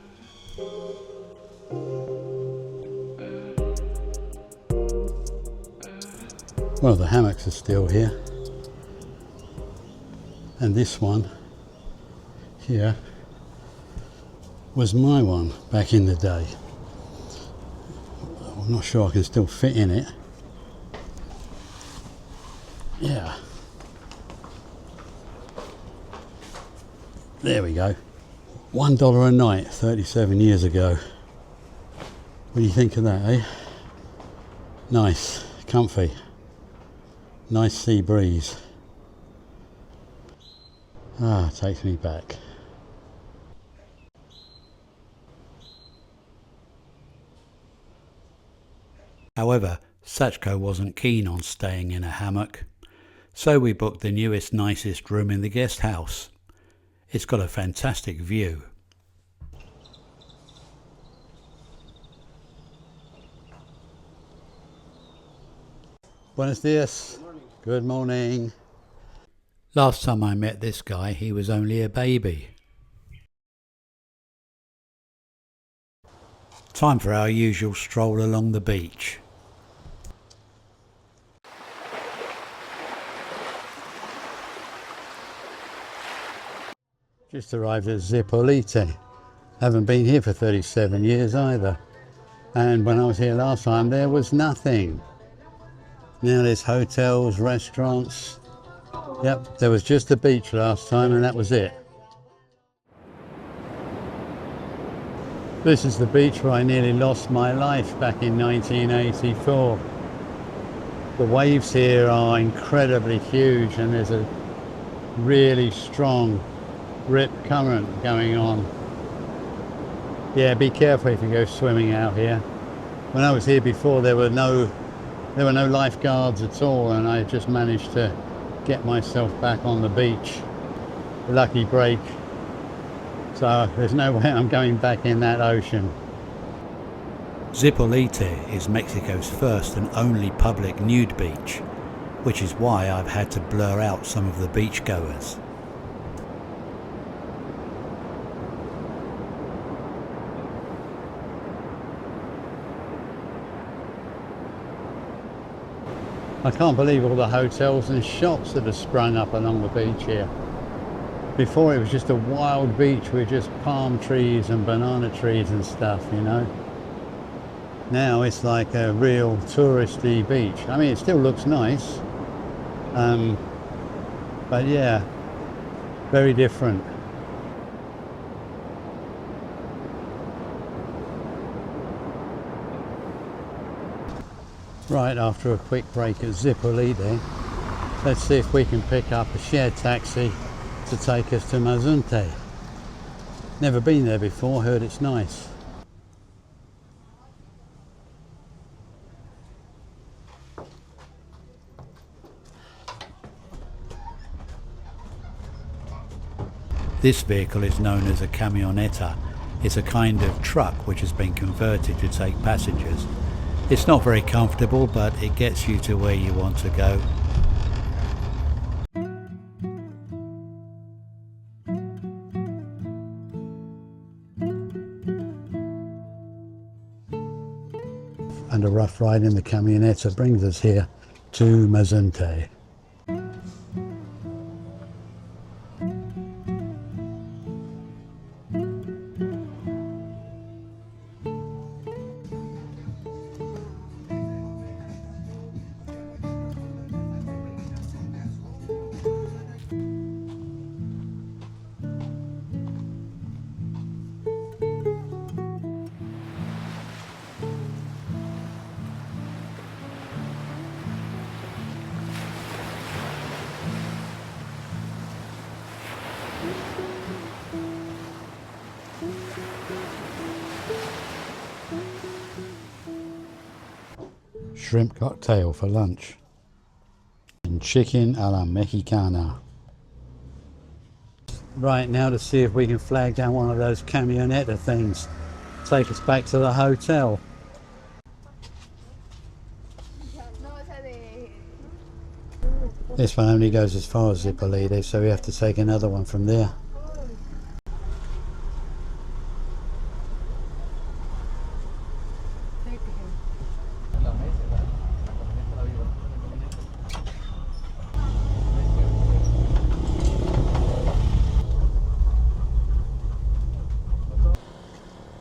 Well, the hammocks are still here, and this one here was my one back in the day. I'm not sure I can still fit in it. Yeah, there we go. $1 a night 37 years ago. What do you think of that, eh? Nice, comfy, nice sea breeze. Ah, takes me back. However, Sachko wasn't keen on staying in a hammock, so we booked the newest, nicest room in the guest house. It's got a fantastic view. Buenos dias. Good morning. Good morning. Last time I met this guy, he was only a baby. Time for our usual stroll along the beach. Just arrived at Zipolite. Haven't been here for 37 years either. And when I was here last time, there was nothing. Now there's hotels, restaurants. Yep, there was just the beach last time and that was it. This is the beach where I nearly lost my life back in 1984. The waves here are incredibly huge and there's a really strong rip current going on. Yeah, be careful if you go swimming out here. When I was here before there were no lifeguards at all and I just managed to get myself back on the beach. Lucky break. So there's no way I'm going back in that ocean. Zipolite is Mexico's first and only public nude beach, which is why I've had to blur out some of the beachgoers. I can't believe all the hotels and shops that have sprung up along the beach here. Before it was just a wild beach with just palm trees and banana trees and stuff, you know. Now it's like a real touristy beach. I mean, it still looks nice, but yeah, very different. Right, after a quick break at Zipolite, let's see if we can pick up a shared taxi to take us to Mazunte. Never been there before, heard it's nice. This vehicle is known as a camioneta. It's a kind of truck which has been converted to take passengers. It's not very comfortable, but it gets you to where you want to go. And a rough ride in the camioneta brings us here to Mazunte. Shrimp cocktail for lunch and chicken a la mexicana. Right, now to see if we can flag down one of those camioneta things, take us back to the hotel. This one only goes as far as Zipolite, so we have to take another one from there.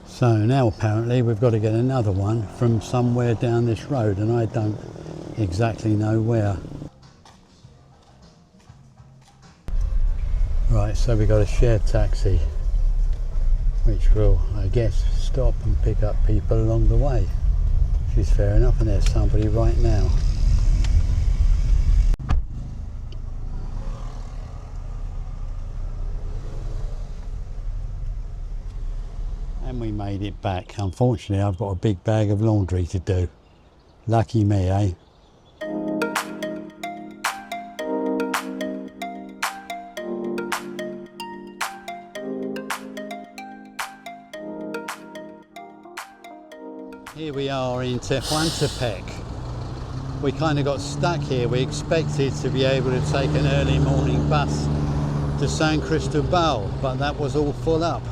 So now apparently we've got to get another one from somewhere down this road, and I don't exactly know where. Right, so we've got a shared taxi which will, I guess, stop and pick up people along the way, which is fair enough, and there's somebody right now. And we made it back. Unfortunately, I've got a big bag of laundry to do. Lucky me, eh? Here we are in Tehuantepec. We kind of got stuck here. We expected to be able to take an early morning bus to San Cristobal, but that was all full up.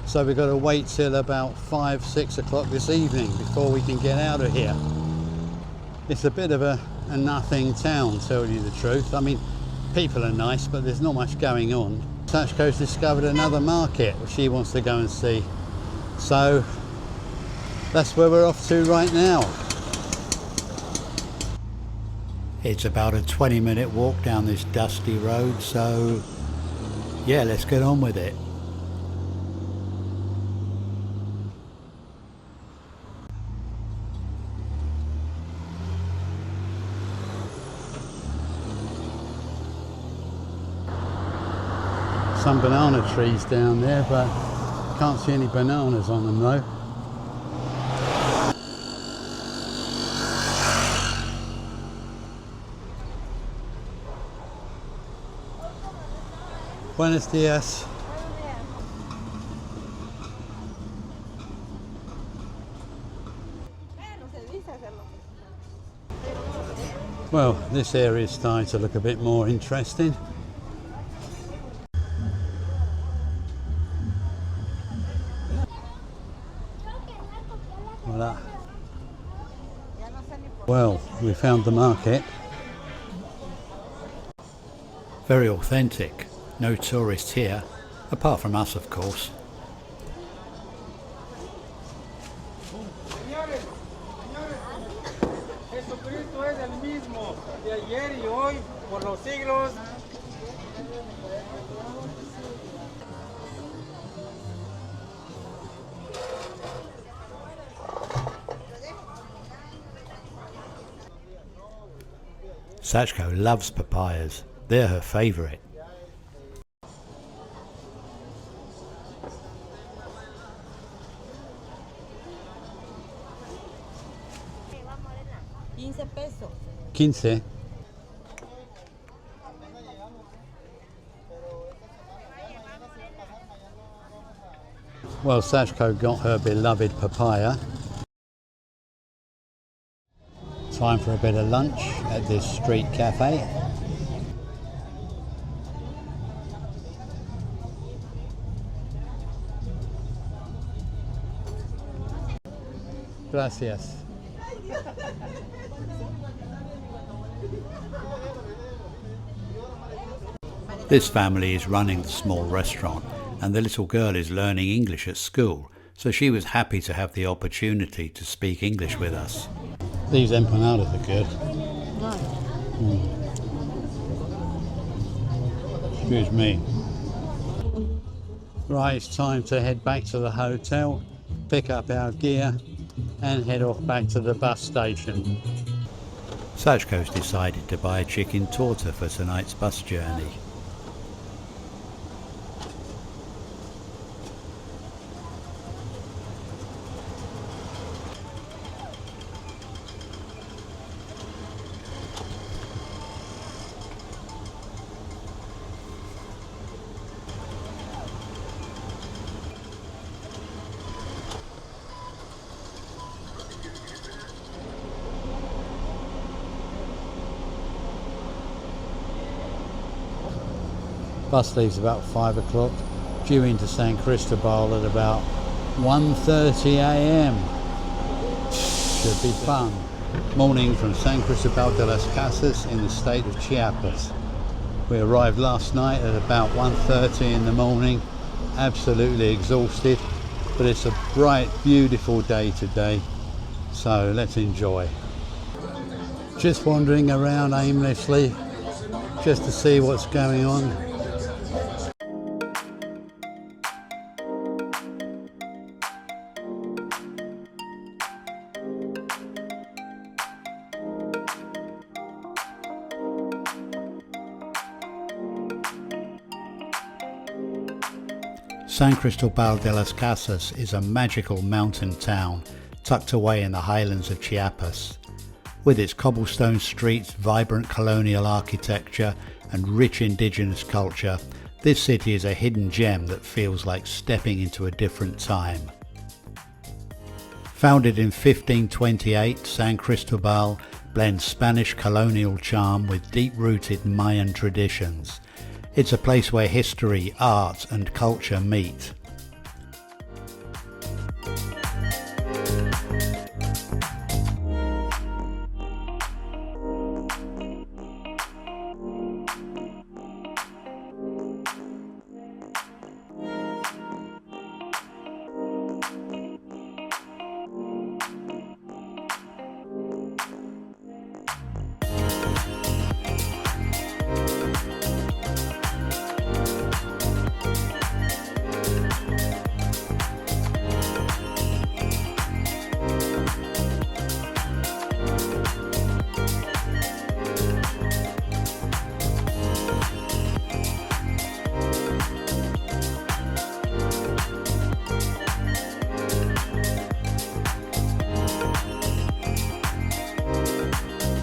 So we've got to wait till about 5-6 o'clock this evening before we can get out of here. It's a bit of a nothing town, to tell you the truth. I mean, people are nice, but there's not much going on. Sachko's discovered another market which she wants to go and see. So that's where we're off to right now. It's about a 20-minute walk down this dusty road, so yeah, let's get on with it. Some banana trees down there, but can't see any bananas on them though. Buenos dias. Well, this area is starting to look a bit more interesting. Well, we found the market. Very authentic. No tourists here, apart from us of course. Señores, Jesucristo es el mismo de ayer y hoy por los siglos. Sachko loves papayas. They're her favourite. $15. 15. Well, Sachko got her beloved papaya. Time for a bit of lunch at this street cafe. Gracias. This family is running the small restaurant, and the little girl is learning English at school, so she was happy to have the opportunity to speak English with us. These empanadas are good. Excuse me. Right, it's time to head back to the hotel, pick up our gear and head off back to the bus station. Sachko's decided to buy a chicken torta for tonight's bus journey. Bus leaves about 5 o'clock, due into San Cristobal at about 1:30 a.m. Should be fun. Morning from San Cristobal de las Casas in the state of Chiapas. We arrived last night at about 1:30 in the morning, absolutely exhausted, but it's a bright, beautiful day today, so let's enjoy. Just wandering around aimlessly, just to see what's going on. San Cristobal de las Casas is a magical mountain town tucked away in the highlands of Chiapas. With its cobblestone streets, vibrant colonial architecture and rich indigenous culture, this city is a hidden gem that feels like stepping into a different time. Founded in 1528, San Cristobal blends Spanish colonial charm with deep-rooted Mayan traditions. It's a place where history, art and culture meet.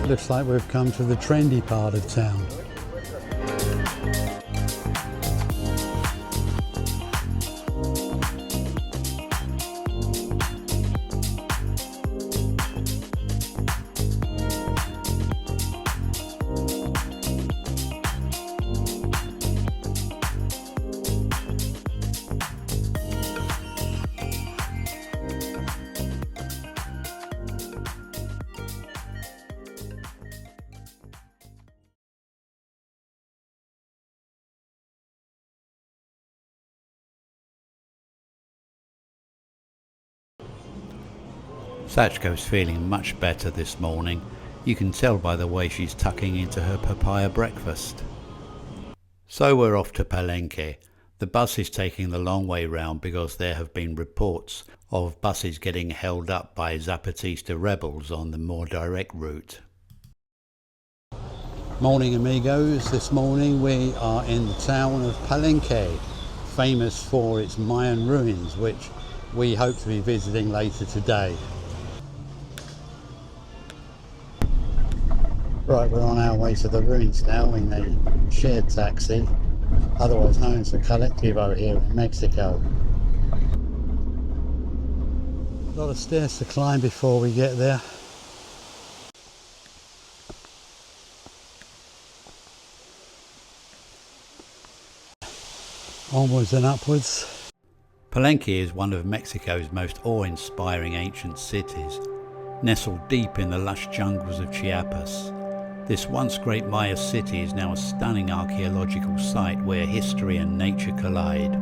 Looks like we've come to the trendy part of town. Sachko's feeling much better this morning. You can tell by the way she's tucking into her papaya breakfast. So we're off to Palenque. The bus is taking the long way round because there have been reports of buses getting held up by Zapatista rebels on the more direct route. Morning amigos, this morning we are in the town of Palenque, famous for its Mayan ruins, which we hope to be visiting later today. Right, we're on our way to the ruins now in a shared taxi, otherwise known as a colectivo here in Mexico. A lot of stairs to climb before we get there. Onwards and upwards. Palenque is one of Mexico's most awe-inspiring ancient cities, nestled deep in the lush jungles of Chiapas. This once great Maya city is now a stunning archaeological site where history and nature collide.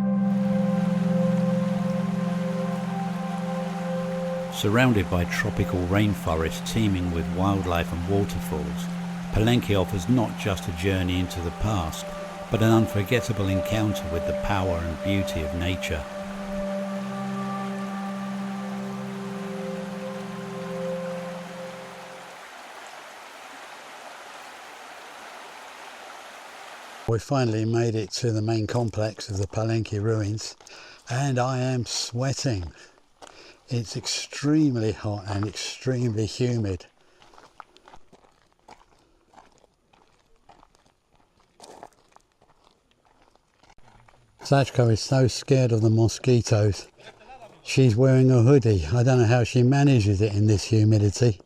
Surrounded by tropical rainforests teeming with wildlife and waterfalls, Palenque offers not just a journey into the past, but an unforgettable encounter with the power and beauty of nature. We finally made it to the main complex of the Palenque ruins, and I am sweating. It's extremely hot and extremely humid. Sachko is so scared of the mosquitoes. She's wearing a hoodie. I don't know how she manages it in this humidity.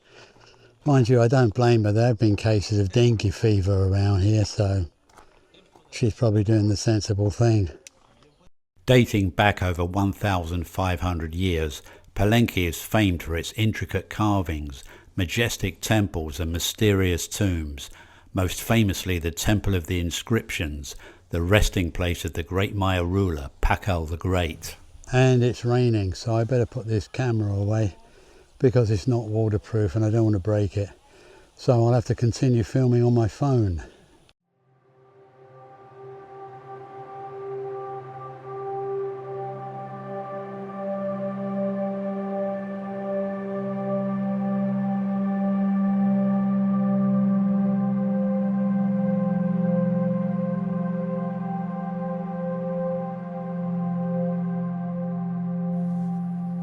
Mind you, I don't blame her. There have been cases of dengue fever around here, so she's probably doing the sensible thing. Dating back over 1,500 years, Palenque is famed for its intricate carvings, majestic temples and mysterious tombs, most famously the Temple of the Inscriptions, the resting place of the great Maya ruler Pacal the Great. And it's raining, so I better put this camera away because it's not waterproof and I don't want to break it. So I'll have to continue filming on my phone.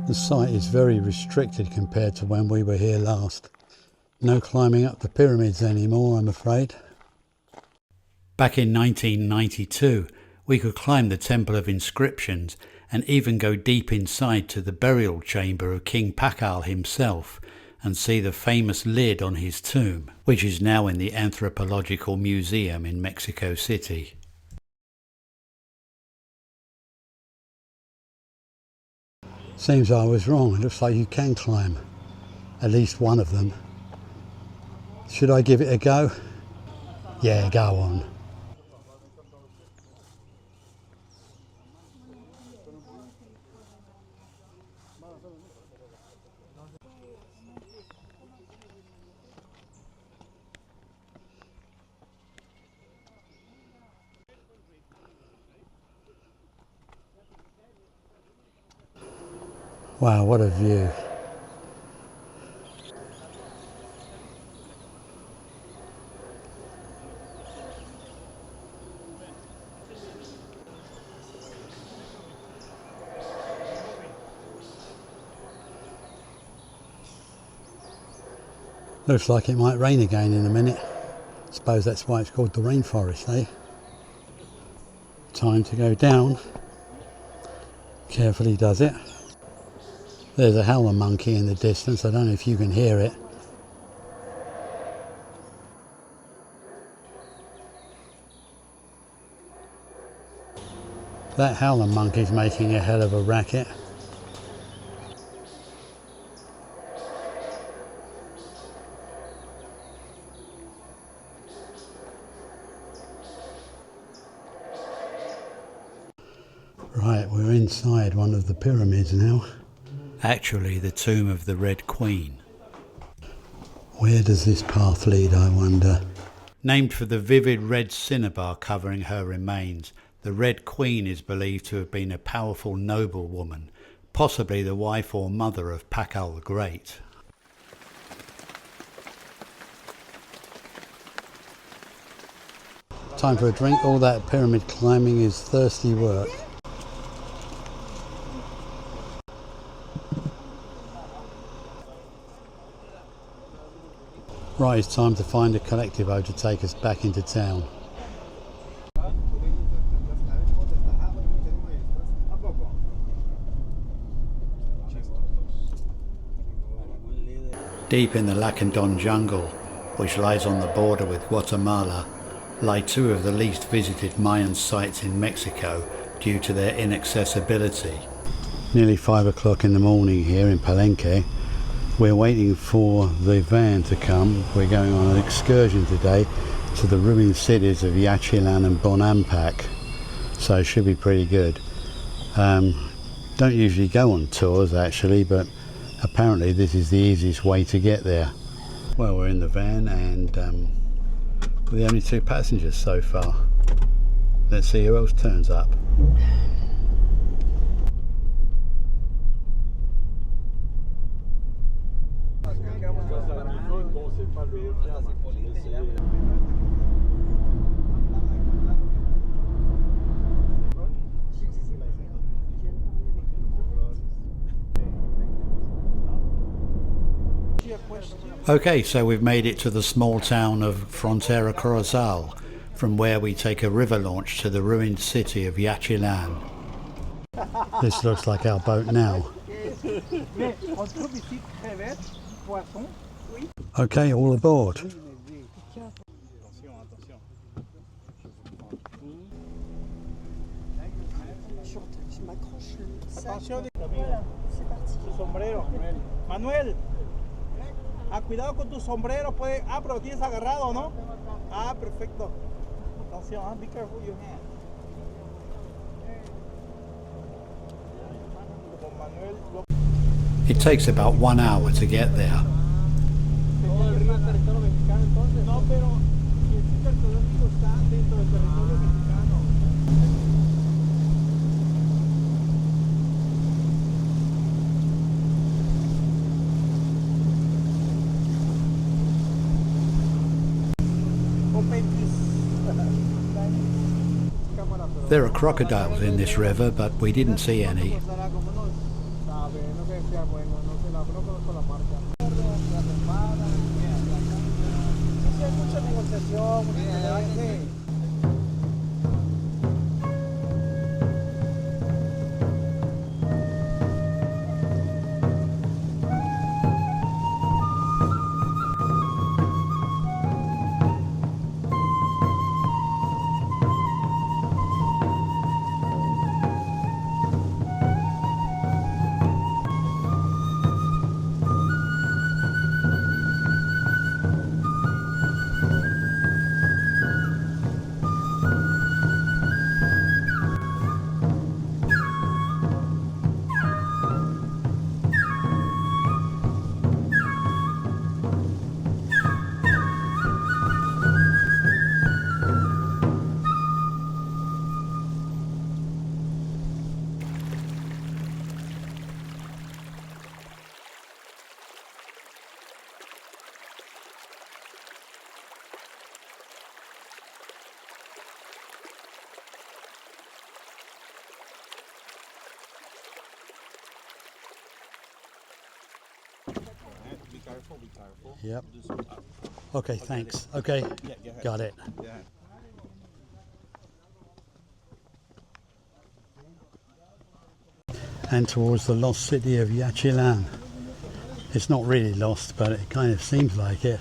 The site is very restricted compared to when we were here last. No climbing up the pyramids anymore, I'm afraid. Back in 1992, we could climb the Temple of Inscriptions and even go deep inside to the burial chamber of King Pacal himself and see the famous lid on his tomb, which is now in the Anthropological Museum in Mexico City. Seems I was wrong. It looks like you can climb at least one of them. Should I give it a go? Yeah, go on. Wow, what a view. Looks like it might rain again in a minute. I suppose that's why it's called the rainforest, eh? Time to go down. Carefully does it. There's a howler monkey in the distance. I don't know if you can hear it. That howler monkey's making a hell of a racket. Right, we're inside one of the pyramids now. Actually the tomb of the Red Queen. Where does this path lead, I wonder? Named for the vivid red cinnabar covering her remains, the Red Queen is believed to have been a powerful noblewoman, possibly the wife or mother of Pakal the Great. Time for a drink. All that pyramid climbing is thirsty work. Right, it's time to find a collectivo to take us back into town. Deep in the Lacandon jungle, which lies on the border with Guatemala, lie two of the least visited Mayan sites in Mexico due to their inaccessibility. Nearly 5 o'clock in the morning here in Palenque. We're waiting for the van to come. We're going on an excursion today to the ruined cities of Yachilan and Bonampak, so it should be pretty good. Don't usually go on tours actually, but apparently this is the easiest way to get there. Well, we're in the van and we're the only 2 passengers so far. Let's see who else turns up. Okay, so we've made it to the small town of Frontera Corozal, from where we take a river launch to the ruined city of Yachilan. This looks like our boat now. Okay, all aboard. Su sombrero. Manuel, cuidado con tu sombrero, puede. Pero lo tienes agarrado, ¿no? Perfecto. Atención, be careful with your hand. It takes about 1 hour to get there. No, pero el sitio arqueológico está dentro del territorio mexicano. There are crocodiles in this river, but we didn't see any. Be careful, be careful. Yep. Okay, thanks. Okay, got it. And towards the lost city of Yachilan. It's not really lost, but it kind of seems like it.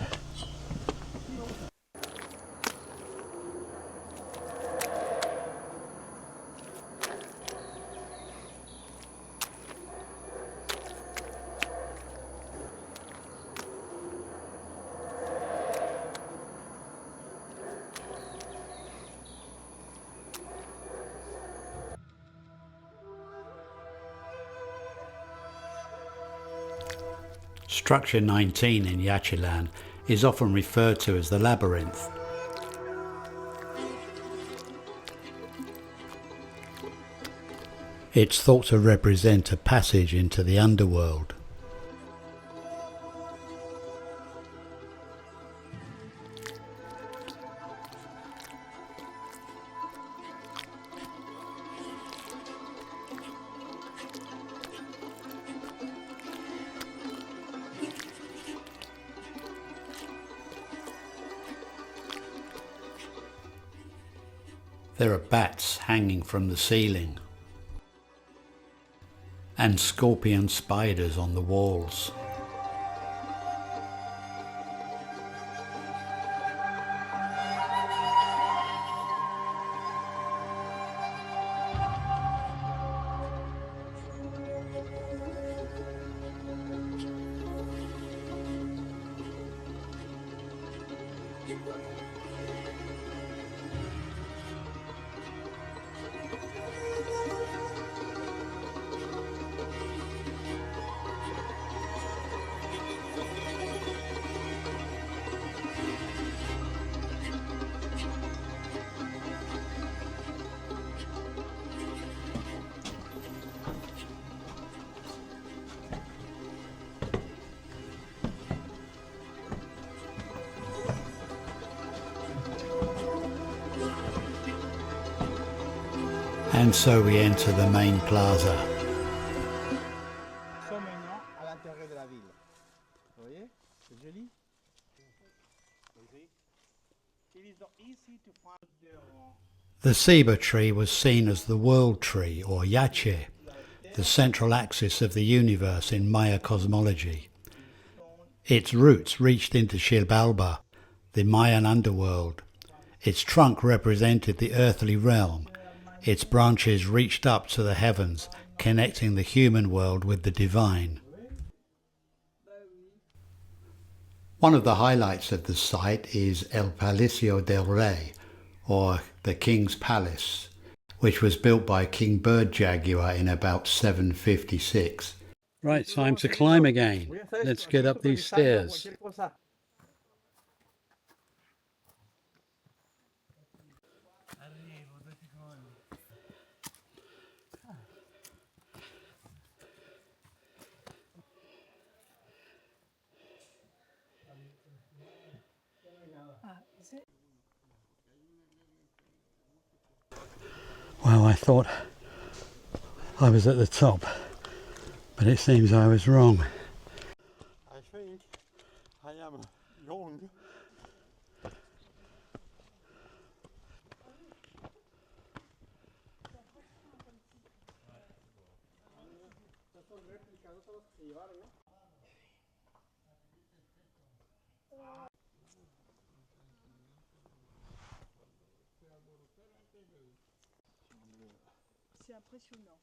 Structure 19 in Yachilan is often referred to as the labyrinth. It's thought to represent a passage into the underworld. There are bats hanging from the ceiling and scorpion spiders on the walls. And so we enter the main plaza. Nous sommes maintenant à l'intérieur de la ville. Vous voyez? C'est joli. It is not easy to find The ceiba tree was seen as the world tree, or yache, the central axis of the universe in Maya cosmology. Its roots reached into Xilbalba, the Mayan underworld. Its trunk represented the earthly realm. Its branches reached up to the heavens, connecting the human world with the divine. One of the highlights of the site is El Palacio del Rey, or the King's Palace, which was built by King Bird Jaguar in about 756. Right, time to climb again. Let's get up these stairs. Well, I thought I was at the top, but it seems I was wrong. I think I am young. C'est impressionnant.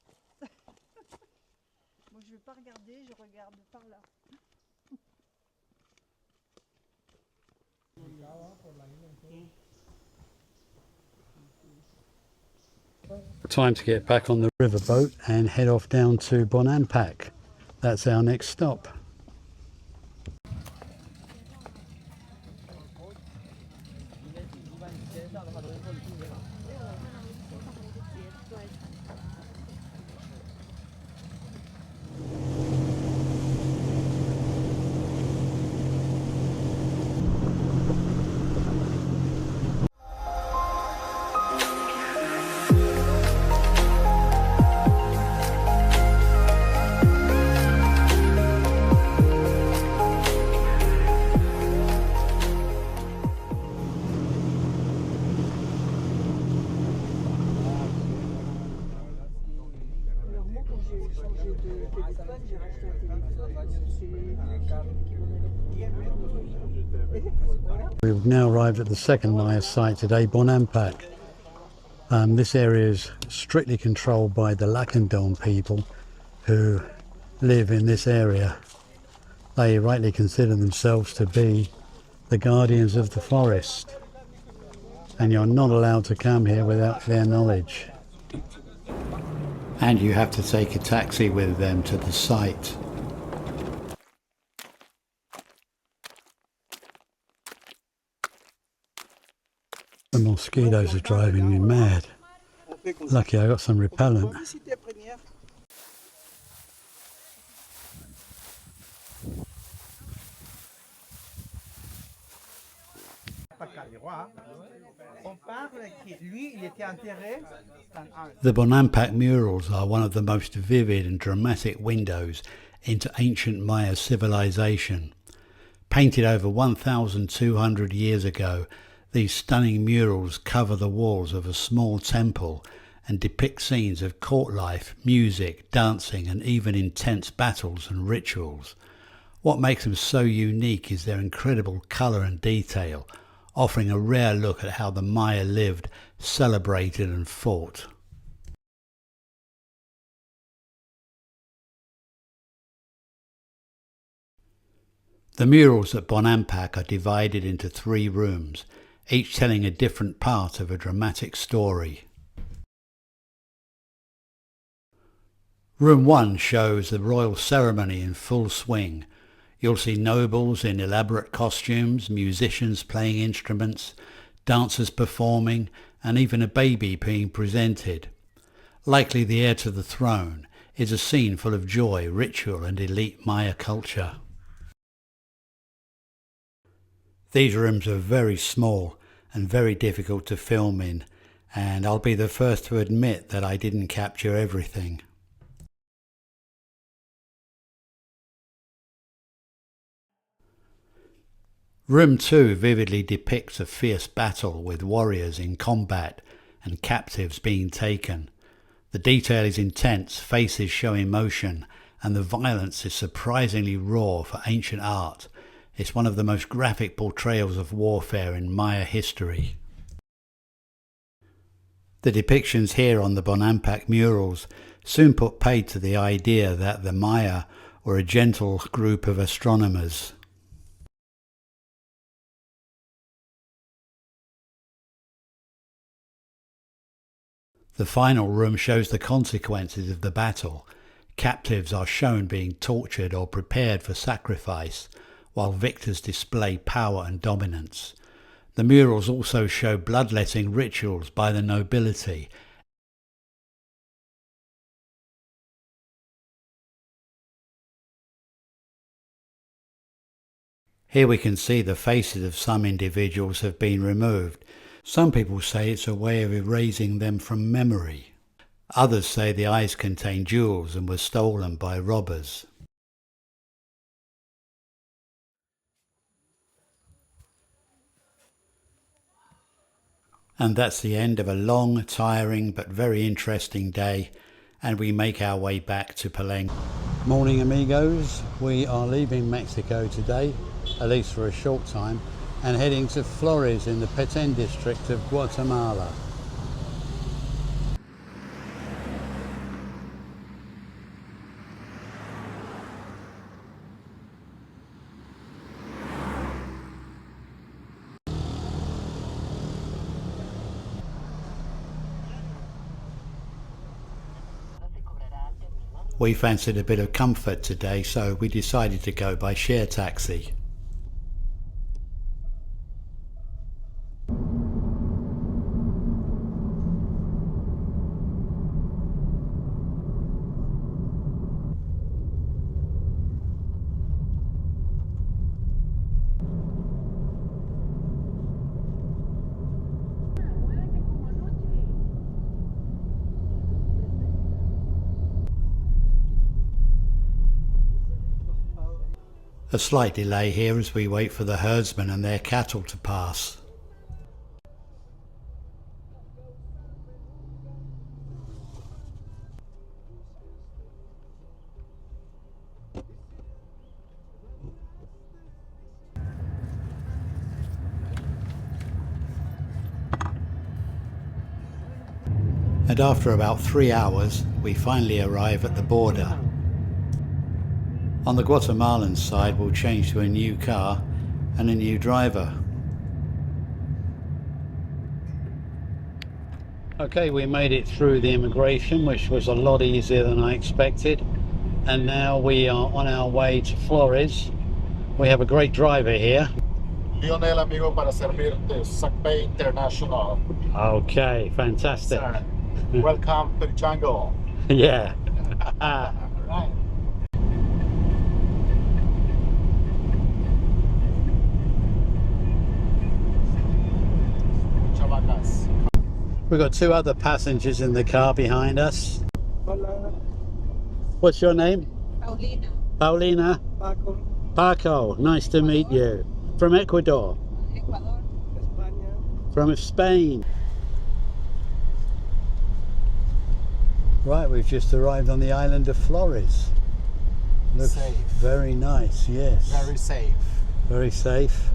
Moi, je ne vais pas regarder, je regarde par là. Time to get back on the riverboat and head off down to Bonampak. That's our next stop. We've now arrived at the second Maya site today, Bonampak. This area is strictly controlled by the Lacandon people who live in this area. They rightly consider themselves to be the guardians of the forest, and you're not allowed to come here without their knowledge. And you have to take a taxi with them to the site. The mosquitoes are driving me mad. Lucky I got some repellent. The Bonampak murals are one of the most vivid and dramatic windows into ancient Maya civilization. Painted over 1,200 years ago, these stunning murals cover the walls of a small temple and depict scenes of court life, music, dancing, and even intense battles and rituals. What makes them so unique is their incredible colour and detail, offering a rare look at how the Maya lived, celebrated and fought. The murals at Bonampak are divided into 3 rooms, each telling a different part of a dramatic story. Room 1 shows the royal ceremony in full swing. You'll see nobles in elaborate costumes, musicians playing instruments, dancers performing, and even a baby being presented. Likely the heir to the throne, is a scene full of joy, ritual, and elite Maya culture. These rooms are very small and very difficult to film in, and I'll be the first to admit that I didn't capture everything. Room 2 vividly depicts a fierce battle with warriors in combat and captives being taken. The detail is intense, faces show emotion, and the violence is surprisingly raw for ancient art. It's one of the most graphic portrayals of warfare in Maya history. The depictions here on the Bonampak murals soon put paid to the idea that the Maya were a gentle group of astronomers. The final room shows the consequences of the battle. Captives are shown being tortured or prepared for sacrifice, while victors display power and dominance. The murals also show bloodletting rituals by the nobility. Here we can see the faces of some individuals have been removed. Some people say it's a way of erasing them from memory. Others say the eyes contain jewels and were stolen by robbers. And that's the end of a long, tiring but very interesting day, and we make our way back to Palenque. Morning amigos, we are leaving Mexico today, at least for a short time, and heading to Flores in the Petén district of Guatemala. We fancied a bit of comfort today, so we decided to go by share taxi. A slight delay here as we wait for the herdsmen and their cattle to pass. And after about 3 hours, we finally arrive at the border. On the Guatemalan side, we'll change to a new car and a new driver. Okay, we made it through the immigration, which was a lot easier than I expected. And now we are on our way to Flores. We have a great driver here. Lionel, amigo, para servirte. Sakpei International. Okay, fantastic. Sir, welcome to the jungle. Yeah. Right. Chavacas. We've got two other passengers in the car behind us. Hola, What's your name? Paulina. Paulina? Paco, Paco, nice to meet you. From Ecuador? Ecuador. España. From Spain? Right, we've just arrived on the island of Flores. Looks Safe. very nice, yes. Very safe. Very safe.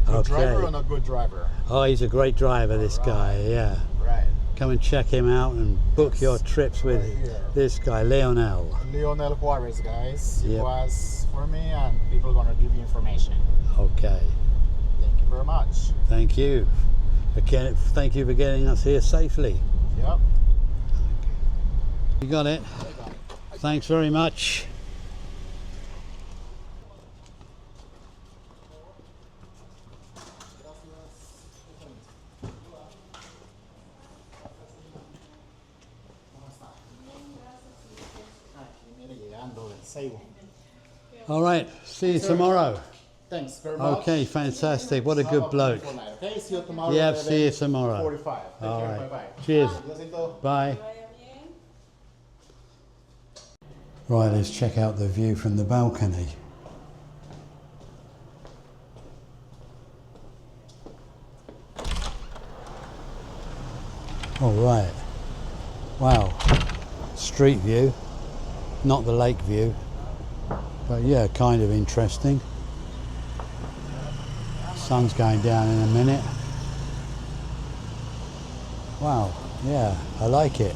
Good driver Okay. or not good driver? Oh, he's a great driver, this guy, yeah. Right. Come and check him out and book your trips with Right here. this guy, Lionel. Lionel Juarez, guys. He Yep. was for me, and people are gonna give you information. Okay, Thank you very much. thank you. Again, thank you for getting us here safely. Yep. You got it. Thanks very much. All right, see you tomorrow. Thanks very much. Okay, fantastic. What a good bloke. Okay, see you tomorrow. Yeah, see you tomorrow. 45. Take All care. right. Bye-bye. Cheers. Diosito. Bye. Right, let's check out the view from the balcony. All right. Wow. Street view, not the lake view, but yeah, kind of interesting. Sun's going down in a minute. Wow, yeah, I like it.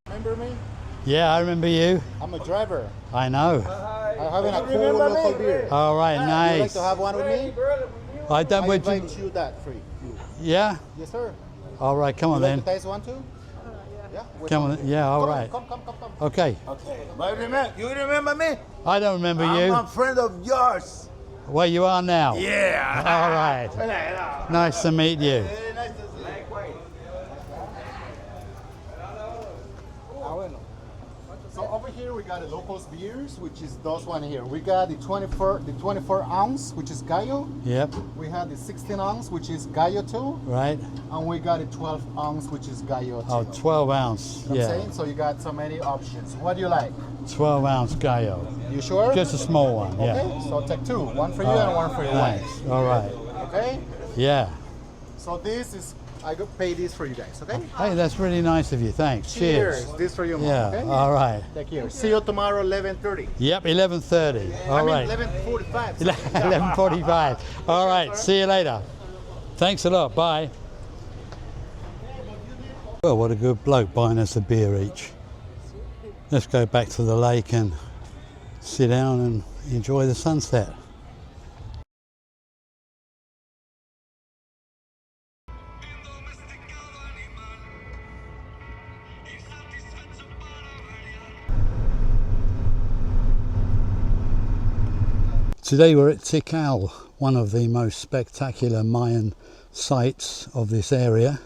Remember me? Yeah, I remember you. I'm a driver. I know. I'm having a cool local beer. All right, Would you like nice. to have one with me? I don't. I Would you? invite you that free. Yeah. Yes, sir. All right, come on You then. like to taste one too? Yeah. Which Come one? on. Yeah. All Come right. Come. Okay. Okay. But remember, you remember me? I don't remember I'm you. a friend of yours. Where you are now? Yeah. All right. Nice to meet you. Very nice to see you. Ah, bueno. So over here we got the locals beers, which is those one here. We got the 24 ounce, which is Gallo. Yep. We have the 16 ounce, which is Gallo too, Right. and we got the 12 ounce, which is Gallo too. Oh, 12 ounce. You know what I'm Yeah. saying? So you got so many options. What do you like? 12 ounce Gallo. You sure? Just a small one. Yeah. Okay, so take two. One for you and one for your wife. Thanks. All right. Okay? Yeah. So this is, I go pay this for you guys, okay? Hey, that's really nice of you. Thanks. Cheers. This for you, Mom, Yeah. okay? All right. Take care. See you tomorrow, 11:30. Yep. 11:30. All right. 11:45. 11:45. All right. See you later. Thanks a lot. Bye. Well, what a good bloke buying us a beer each. Let's go back to the lake and sit down and enjoy the sunset. Today we're at Tikal, one of the most spectacular Mayan sites of this area.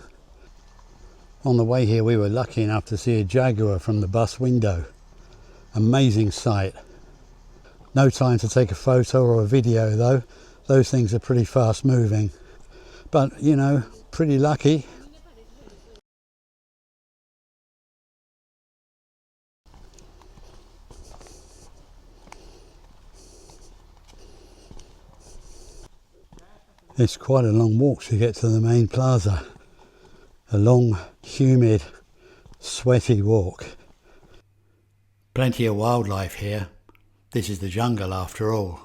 On the way here we were lucky enough to see a jaguar from the bus window. Amazing sight. No time to take a photo or a video though. Those things are pretty fast moving. But you know, pretty lucky. It's quite a long walk to get to the main plaza. A long, humid, sweaty walk. Plenty of wildlife here. This is the jungle after all.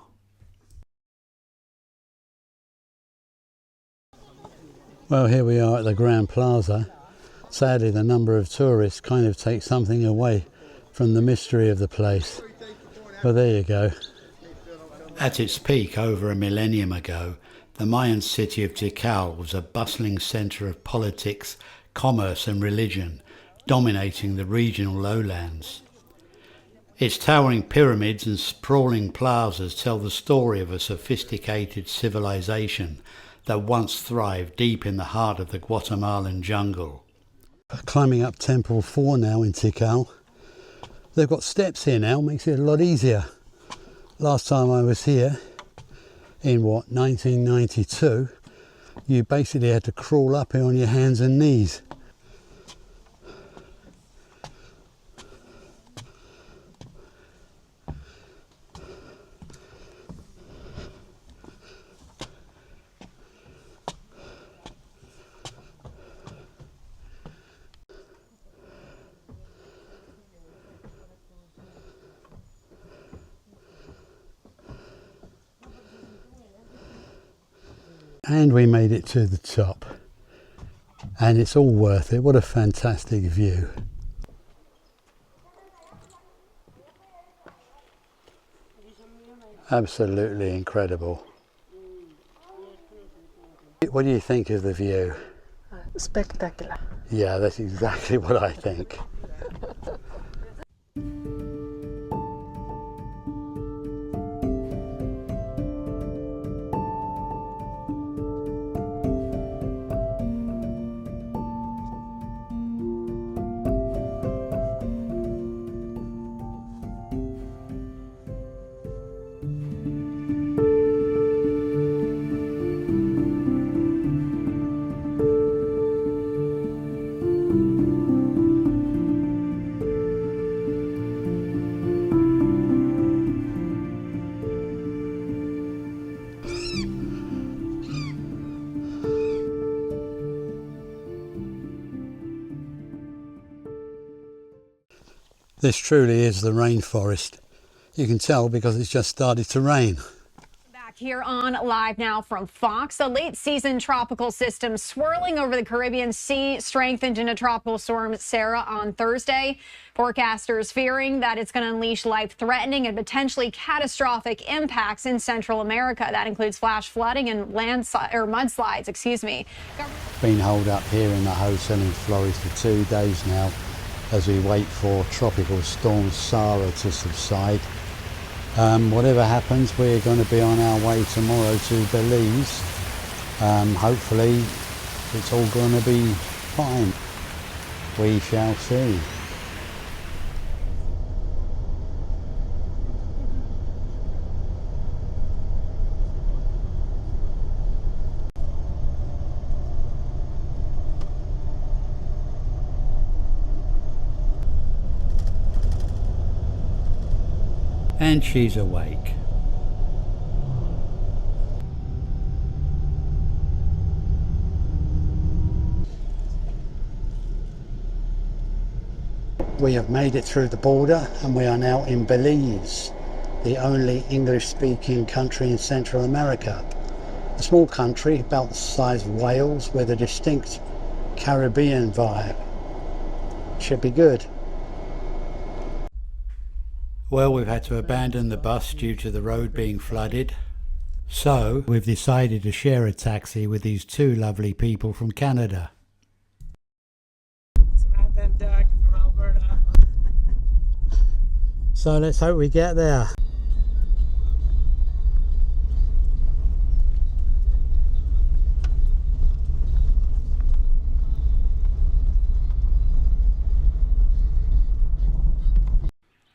Well, here we are at the Grand Plaza. Sadly, the number of tourists kind of takes something away from the mystery of the place. But there you go. At its peak over a millennium ago, the Mayan city of Tikal was a bustling centre of politics, commerce and religion, dominating the regional lowlands. Its towering pyramids and sprawling plazas tell the story of a sophisticated civilization that once thrived deep in the heart of the Guatemalan jungle. Climbing up Temple 4 now in Tikal. They've got steps here now, makes it a lot easier. Last time I was here, in 1992, you basically had to crawl up here on your hands and knees. And we made it to the top, and it's all worth it. What a fantastic view. Absolutely incredible. What do you think of the view? Spectacular. Yeah, that's exactly what I think. This truly is the rainforest. You can tell because it's just started to rain. Back here on Live Now from Fox, a late season tropical system swirling over the Caribbean Sea strengthened into Tropical Storm Sarah on Thursday. Forecasters fearing that it's going to unleash life-threatening and potentially catastrophic impacts in Central America. That includes flash flooding and mudslides, Been holed up here in the hotel in Flores for 2 days now, as we wait for Tropical Storm Sarah to subside. Whatever happens, we're going to be on our way tomorrow to Belize. Hopefully it's all going to be fine. We shall see. And she's awake. We have made it through the border and we are now in Belize, the only English-speaking country in Central America. A small country about the size of Wales with a distinct Caribbean vibe. Should be good. Well, we've had to abandon the bus due to the road being flooded. So we've decided to share a taxi with these two lovely people from Canada. Samantha and Doug from Alberta. So let's hope we get there.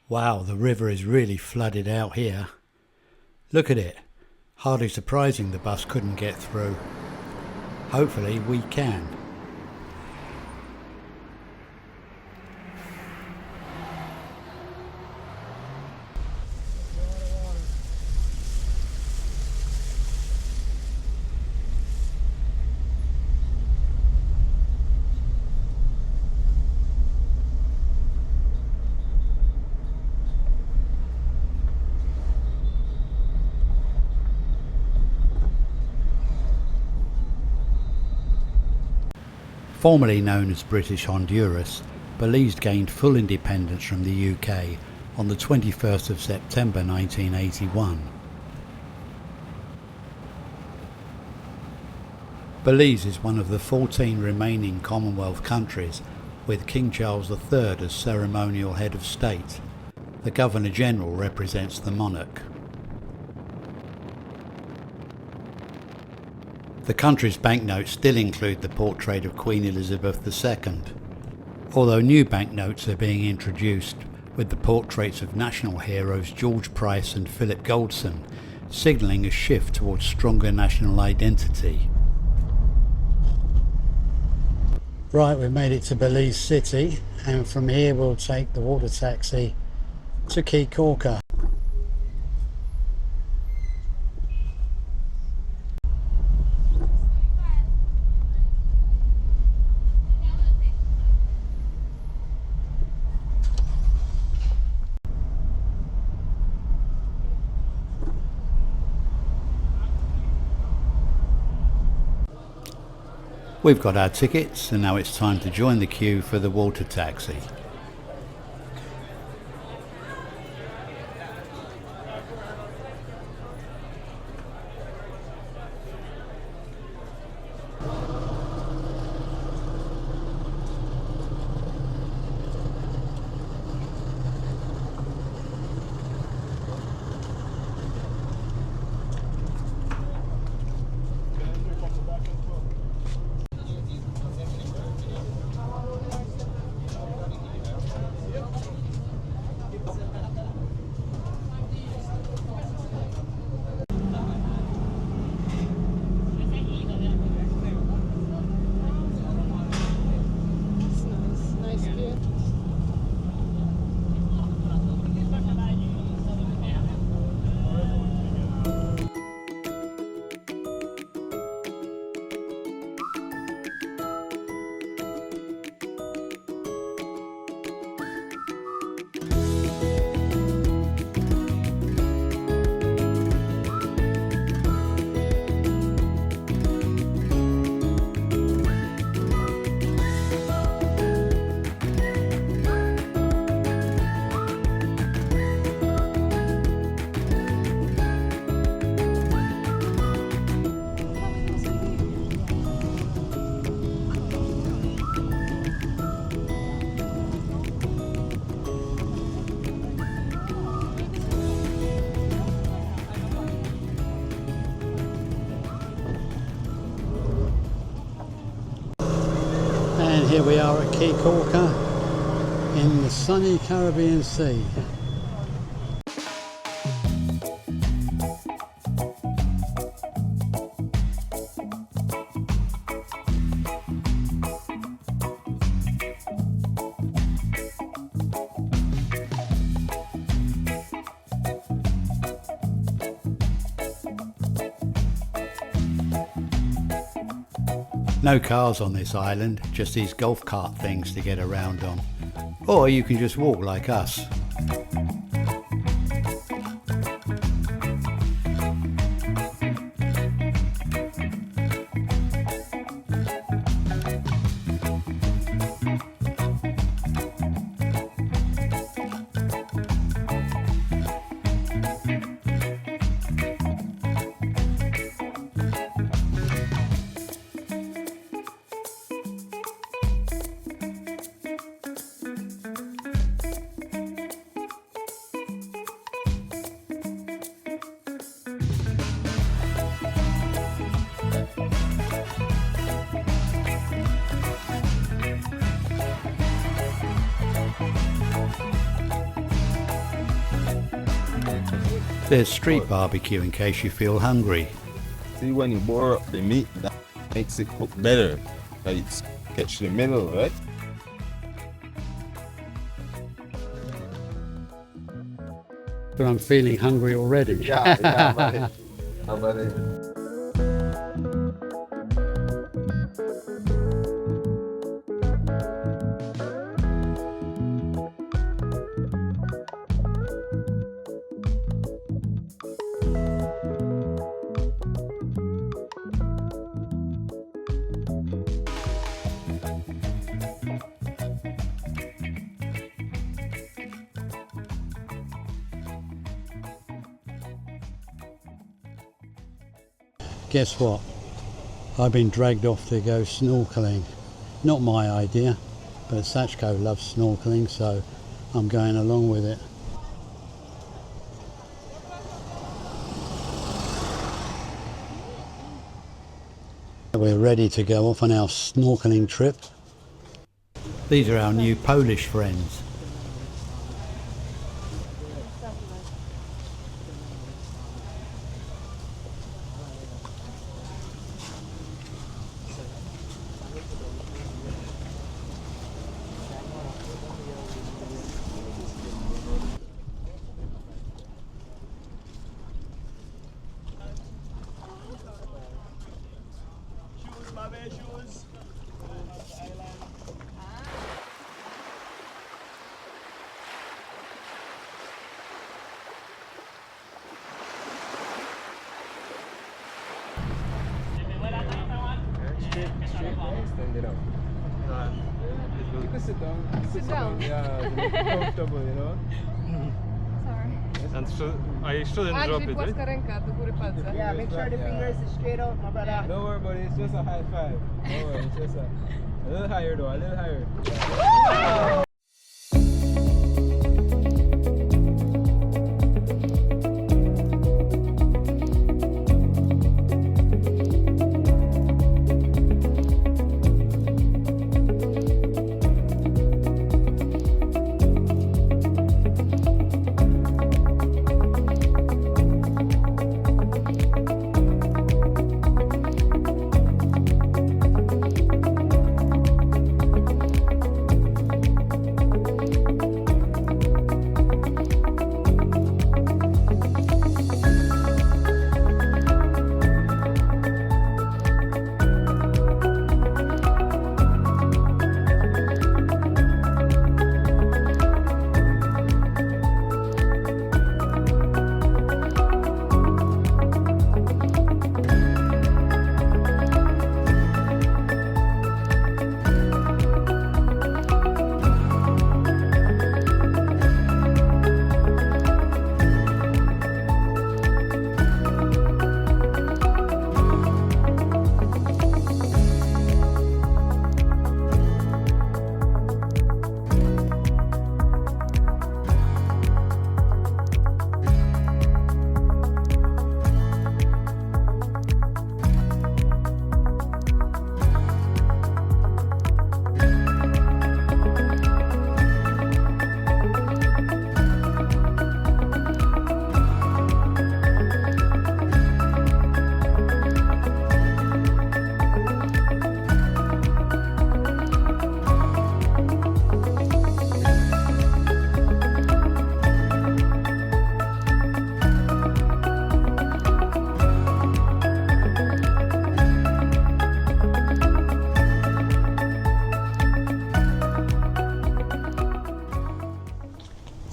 Wow, the river is really flooded out here. Look at it. Hardly surprising the bus couldn't get through. Hopefully we can. Formerly known as British Honduras, Belize gained full independence from the UK on the 21st of September 1981. Belize is one of the 14 remaining Commonwealth countries with King Charles III as ceremonial head of state. The Governor-General represents the monarch. The country's banknotes still include the portrait of Queen Elizabeth II, although new banknotes are being introduced with the portraits of national heroes George Price and Philip Goldson, signalling a shift towards stronger national identity. Right, we've made it to Belize City, and from here we'll take the water taxi to Key Corker. We've got our tickets and now it's time to join the queue for the water taxi. And here we are at Key Corker in the sunny Caribbean Sea. No cars on this island, just these golf cart things to get around on. Or you can just walk like us. There's street barbecue in case you feel hungry. See, when you boil up the meat, that makes it cook better. It's catch the middle, right? But I'm feeling hungry already. Yeah, buddy. How about it? guess what? I've been dragged off to go snorkeling. Not my idea, but Sachko loves snorkeling, so I'm going along with it. We're ready to go off on our snorkeling trip. These are our new Polish friends. Stand it up. You can sit down. Sit down. Yeah, comfortable, you know. Sorry. And I shouldn't drop it, right? Yeah, make sure the fingers is straight out, my brother. Don't worry, buddy. It's just a high five. Don't worry. It's just a little higher, though. A little higher.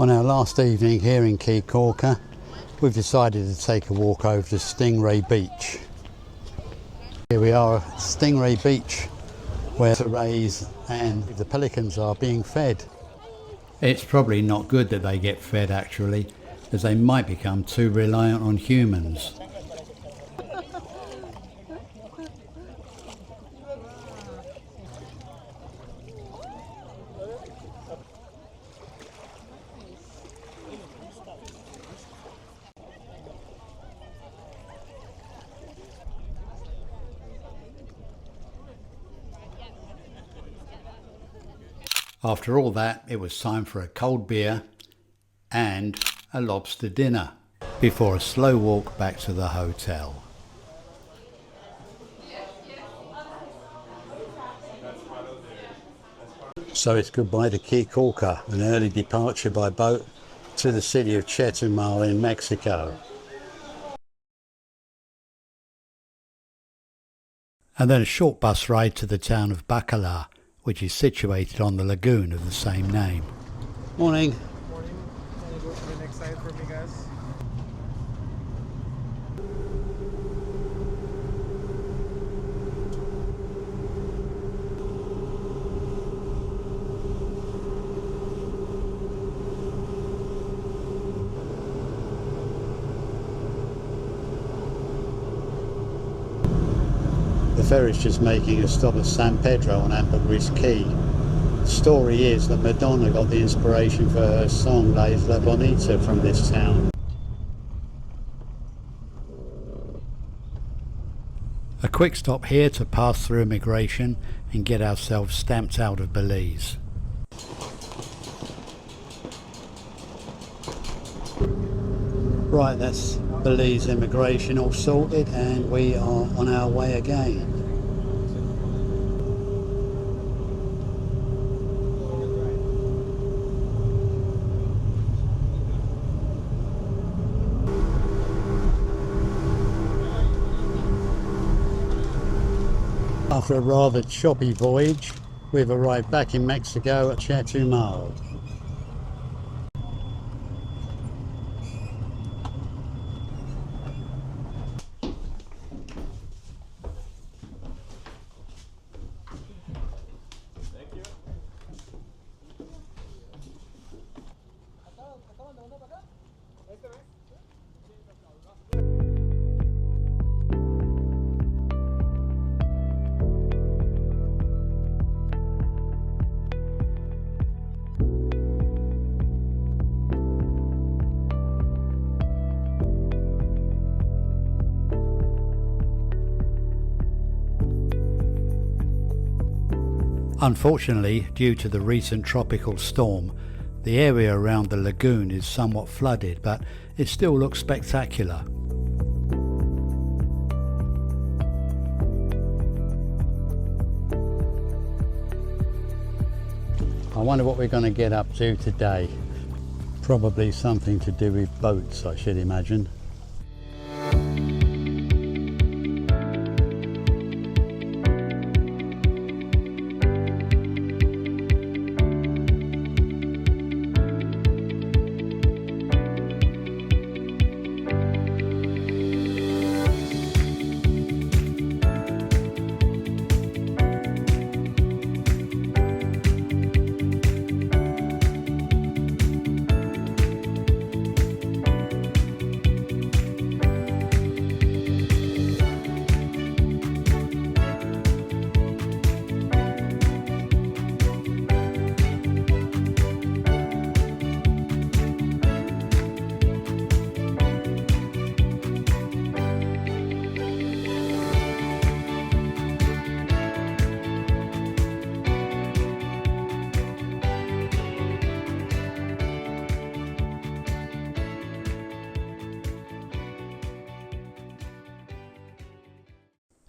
On our last evening here in Key Corker, we've decided to take a walk over to Stingray Beach. Here we are at Stingray Beach, where the rays and the pelicans are being fed. It's probably not good that they get fed actually, as they might become too reliant on humans. After all that, it was time for a cold beer and a lobster dinner before a slow walk back to the hotel. So it's goodbye to Key Corker, an early departure by boat to the city of Chetumal in Mexico. And then a short bus ride to the town of Bacalar, which is situated on the lagoon of the same name. Morning. Morning. Can you go to the next side for me, guys? ferry's just making a stop at San Pedro on Ambergris Key. The story is that Madonna got the inspiration for her song La Isla Bonita from this town. A quick stop here to pass through immigration and get ourselves stamped out of Belize. Right, that's Belize immigration all sorted, and we are on our way again. After a rather choppy voyage, we've arrived back in Mexico at Chetumal. Unfortunately, due to the recent tropical storm, the area around the lagoon is somewhat flooded, but it still looks spectacular. I wonder what we're going to get up to today. Probably something to do with boats, I should imagine.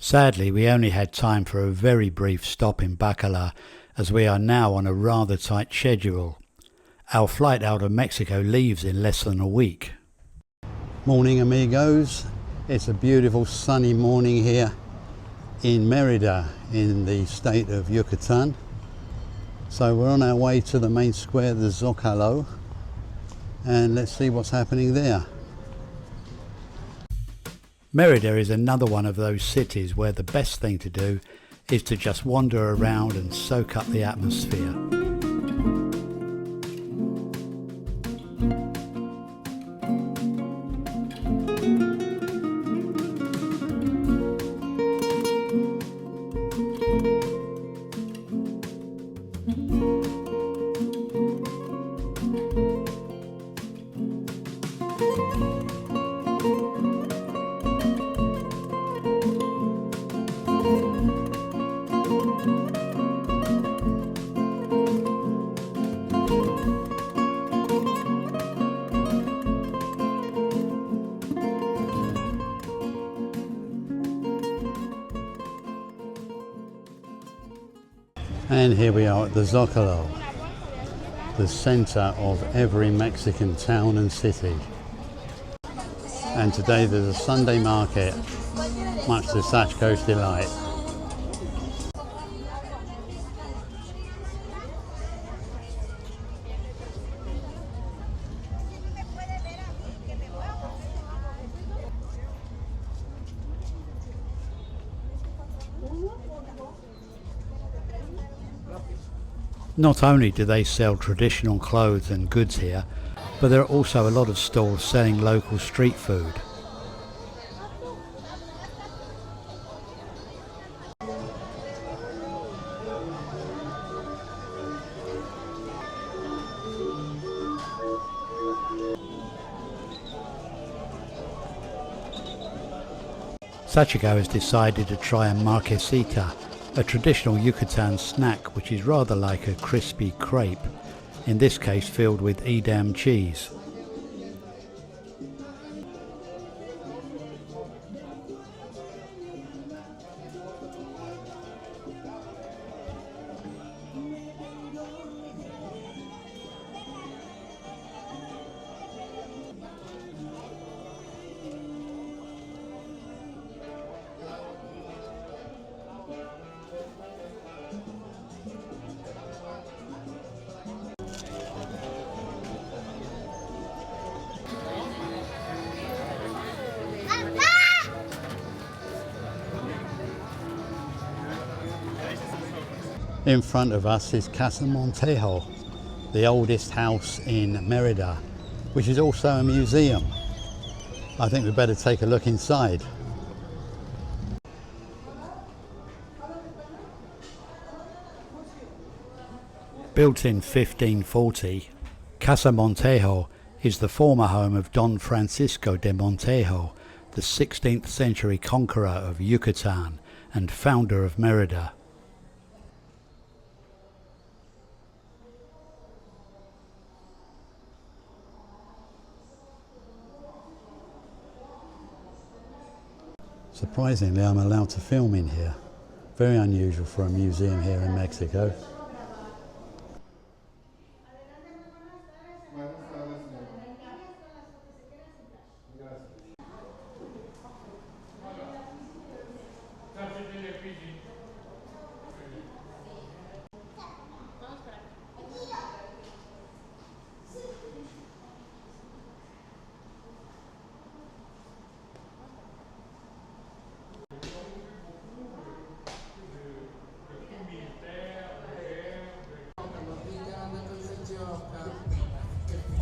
Sadly, we only had time for a very brief stop in Bacalar, as we are now on a rather tight schedule. Our flight out of Mexico leaves in less than a week. Morning amigos, it's a beautiful sunny morning here in Mérida in the state of Yucatan. So we're on our way to the main square, the Zócalo, and let's see what's happening there. Mérida is another one of those cities where the best thing to do is to just wander around and soak up the atmosphere. And here we are at the Zócalo, the center of every Mexican town and city. And today there's a Sunday market, much to Sachko's delight. Not only do they sell traditional clothes and goods here, but there are also a lot of stalls selling local street food. Sachiko has decided to try a marquesita, a traditional Yucatan snack which is rather like a crispy crepe, in this case filled with Edam cheese. In front of us is Casa Montejo, the oldest house in Mérida, which is also a museum. I think we'd better take a look inside. Built in 1540, Casa Montejo is the former home of Don Francisco de Montejo, the 16th century conqueror of Yucatan and founder of Mérida. Surprisingly, I'm allowed to film in here. Very unusual for a museum here in Mexico.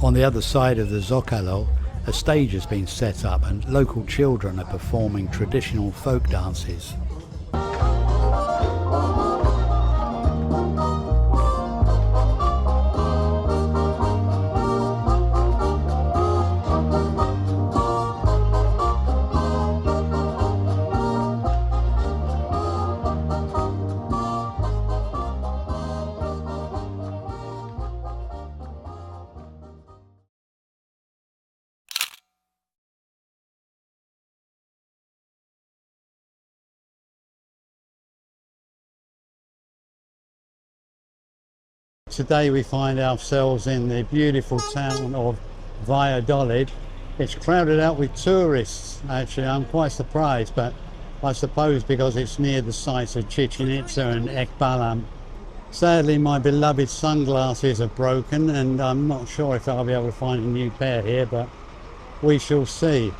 On the other side of the Zócalo, a stage has been set up and local children are performing traditional folk dances. Today we find ourselves in the beautiful town of Valladolid. It's crowded out with tourists, actually. I'm quite surprised, but I suppose because it's near the sites of Chichen Itza and Ekbalam. Sadly, my beloved sunglasses are broken and I'm not sure if I'll be able to find a new pair here, but we shall see.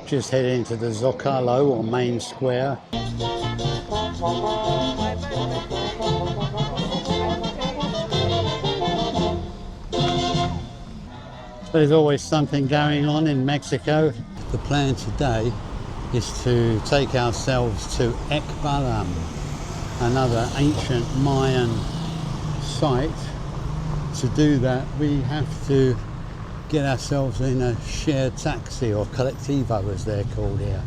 Just heading to the Zócalo, or main square. There's always something going on in Mexico. The plan today is to take ourselves to Ekbalam, another ancient Mayan site. To do that, we have to get ourselves in a shared taxi, or colectivo as they're called here.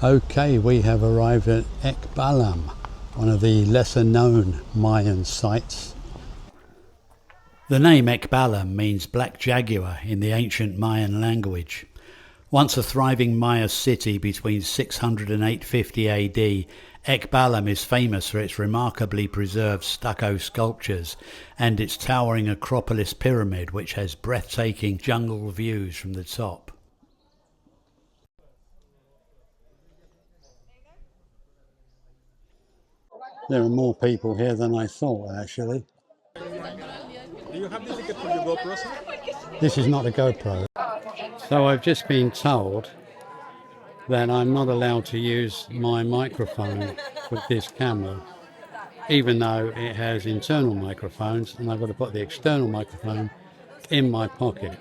Okay, we have arrived at Ekbalam, one of the lesser known Mayan sites. The name Ekbalam means black jaguar in the ancient Mayan language. Once a thriving Maya city between 600 and 850 AD, Ekbalam is famous for its remarkably preserved stucco sculptures and its towering Acropolis pyramid, which has breathtaking jungle views from the top. There are more people here than I thought, actually. Do you have the ticket for your GoPro, sir? This is not a GoPro. So I've just been told that I'm not allowed to use my microphone with this camera. even though it has internal microphones, and I've got to put the external microphone in my pocket.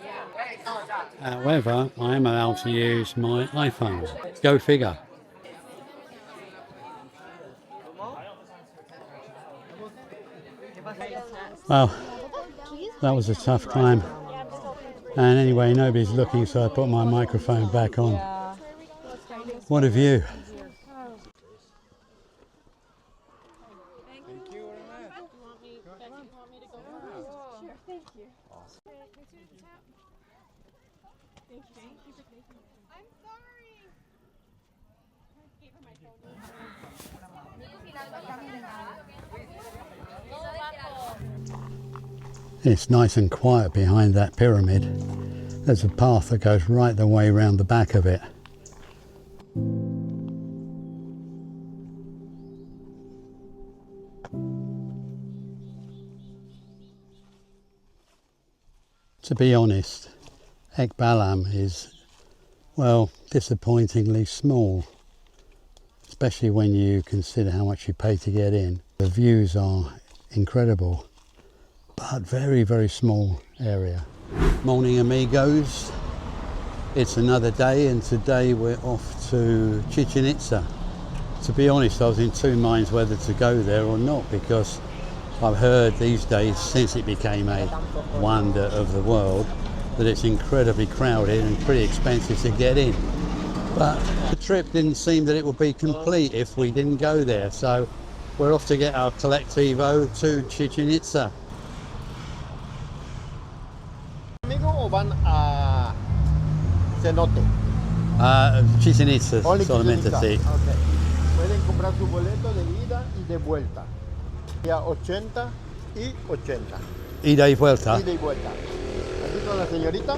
However, I am allowed to use my iPhone. Go figure. Well, that was a tough climb. And anyway, nobody's looking, so I put my microphone back on. What a view. It's nice and quiet behind that pyramid. There's a path that goes right the way around the back of it. To be honest, Ekbalam is, well, disappointingly small, especially when you consider how much you pay to get in. The views are incredible, but very, very small area. Morning, amigos. It's another day, and today we're off to Chichen Itza. To be honest, I was in two minds whether to go there or not, because I've heard these days, since it became a wonder of the world, that it's incredibly crowded and pretty expensive to get in. But the trip didn't seem that it would be complete if we didn't go there, so we're off to get our colectivo to Chichen Itza. ¿O van a cenote? Chichen Itza solamente, sí. Okay. Pueden comprar su boleto de ida y de vuelta. Ya 80 y 80. Ida y vuelta. Ida y vuelta. Aquí con la señorita.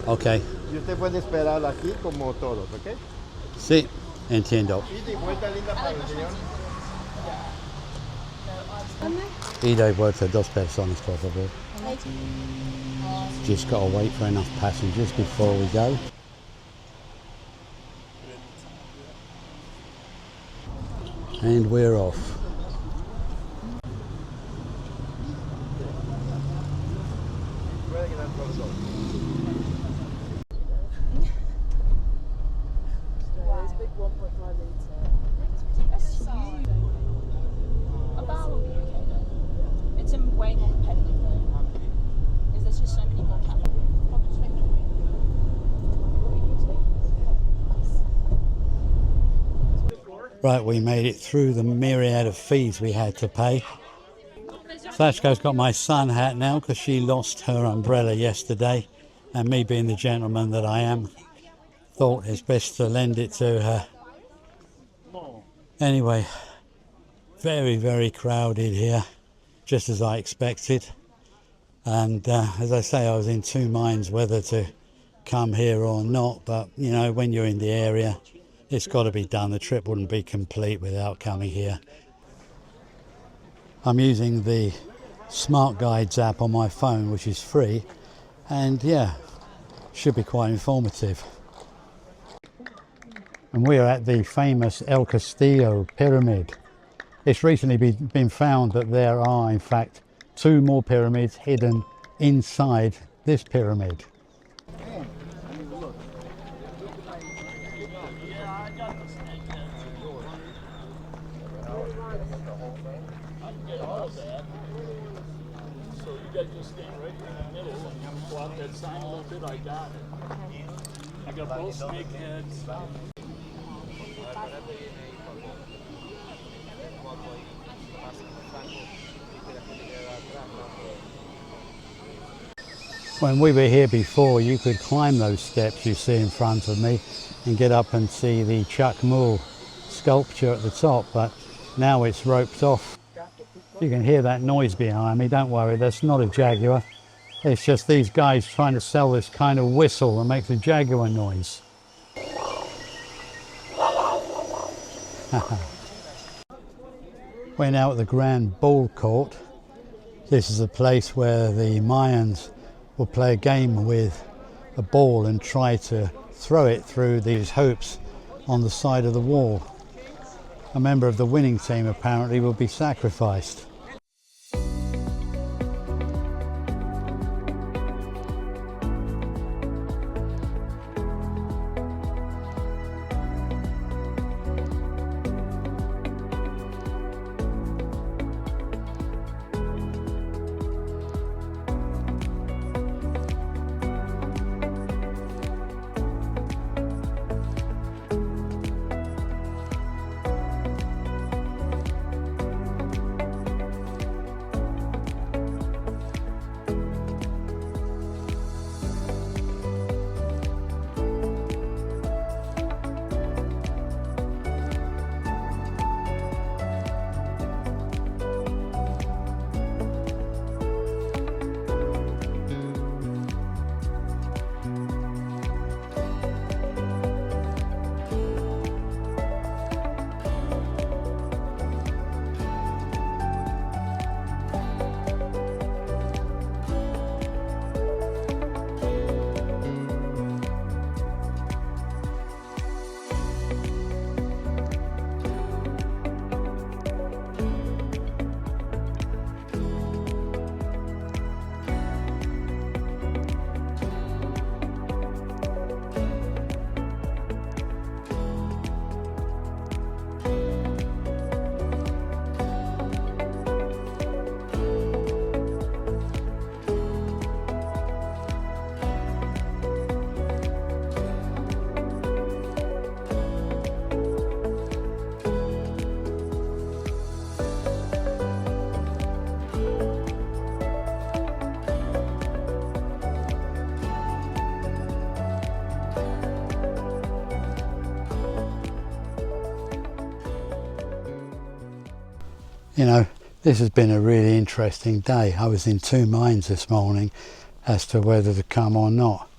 Ok. Y usted puede esperar aquí como todos, ¿ok? Sí, entiendo. Ida y vuelta linda para el señor. Ida y vuelta, dos personas, por favor. Just got to wait for enough passengers before we go. And we're off. It's in way more competitive though. Because there's just so many more cats. Right, we made it through the myriad of fees we had to pay. Sashko's got my sun hat now because she lost her umbrella yesterday, and me being the gentleman that I am, thought it's best to lend it to her. Anyway, very, very crowded here, just as I expected. And as I say, I was in two minds whether to come here or not, but you know, when you're in the area, it's got to be done. The trip wouldn't be complete without coming here. I'm using the Smart Guides app on my phone, which is free, and yeah, should be quite informative. And we are at the famous El Castillo pyramid. It's recently been found that there are, in fact, two more pyramids hidden inside this pyramid. So you guys just stand right in the middle and pull out that sign a little bit. I got it. I got both snake heads. When we were here before, you could climb those steps you see in front of me and get up and see the Chakmul sculpture at the top, but now it's roped off. You can hear that noise behind me. Don't worry, that's not a jaguar. It's just these guys trying to sell this kind of whistle that makes a jaguar noise. We're now at the Grand Ball Court. This is a place where the Mayans will play a game with a ball and try to throw it through these hoops on the side of the wall. A member of the winning team apparently will be sacrificed. You know, this has been a really interesting day. I was in two minds this morning as to whether to come or not.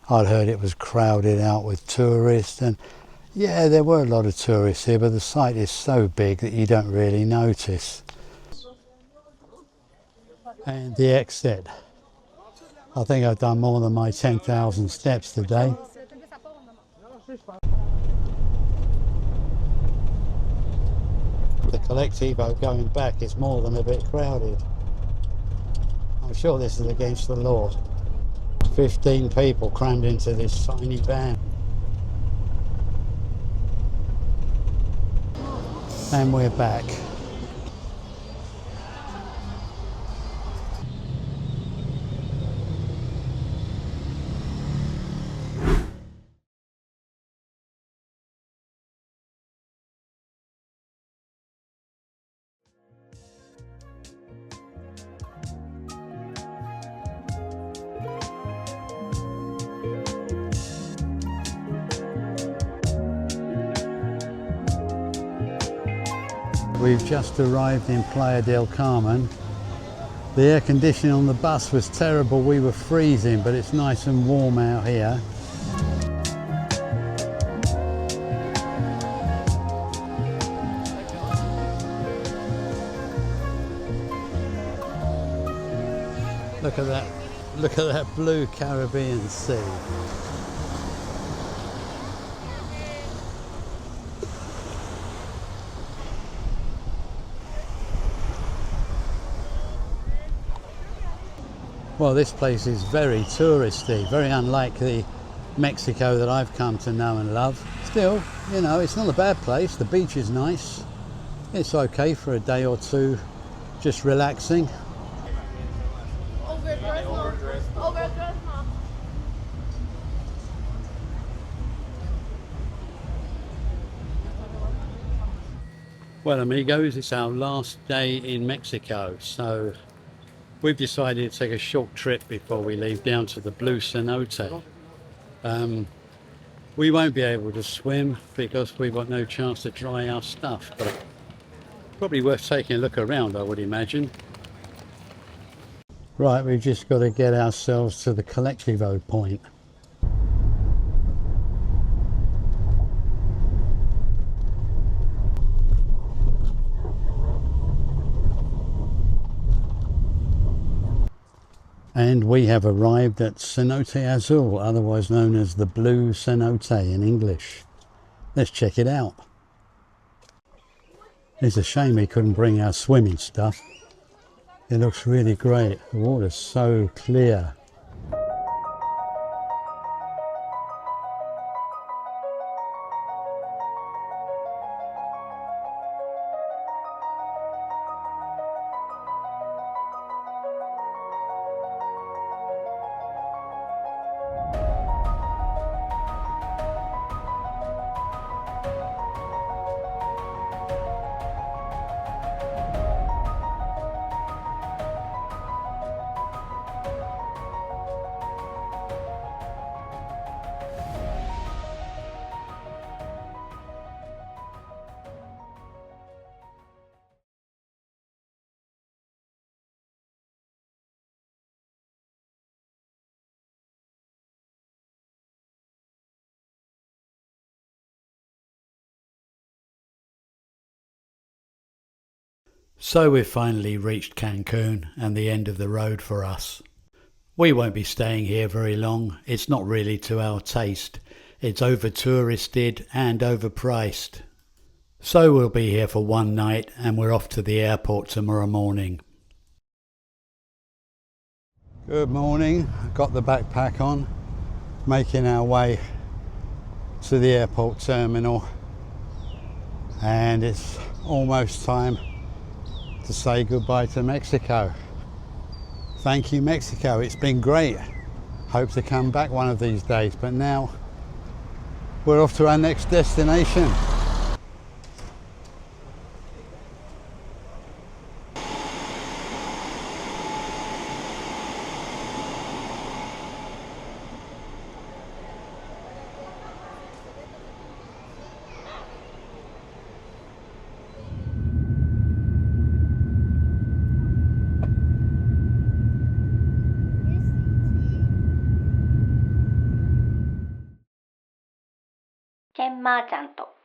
I'd heard it was crowded out with tourists, and yeah, there were a lot of tourists here, but the site is so big that you don't really notice. And the exit. I think I've done more than my 10,000 steps today. The Collectivo going back is more than a bit crowded. I'm sure this is against the law. 15 people crammed into this tiny van. And we're back. We've just arrived in Playa del Carmen. The air conditioning on the bus was terrible, we were freezing, but it's nice and warm out here. Look at that blue Caribbean sea. Well, this place is very touristy, very unlike the Mexico that I've come to know and love. Still, you know, it's not a bad place. The beach is nice. It's okay for a day or two, just relaxing. Well, amigos, it's our last day in Mexico, so we've decided to take a short trip before we leave down to the Blue Cenote. We won't be able to swim because we've got no chance to dry our stuff, but probably worth taking a look around, I would imagine. Right, we've just got to get ourselves to the Collectivo point. And we have arrived at Cenote Azul, otherwise known as the Blue Cenote in English. Let's check it out. It's a shame we couldn't bring our swimming stuff. It looks really great. The water's so clear. So we've finally reached Cancun and the end of the road for us. We won't be staying here very long. It's not really to our taste. It's over-touristed and overpriced. So we'll be here for one night and we're off to the airport tomorrow morning. Good morning. Got the backpack on, making our way to the airport terminal, and it's almost time to say goodbye to Mexico. Thank you, Mexico. It's been great. Hope to come back one of these days, but now we're off to our next destination.ケンマーちゃんと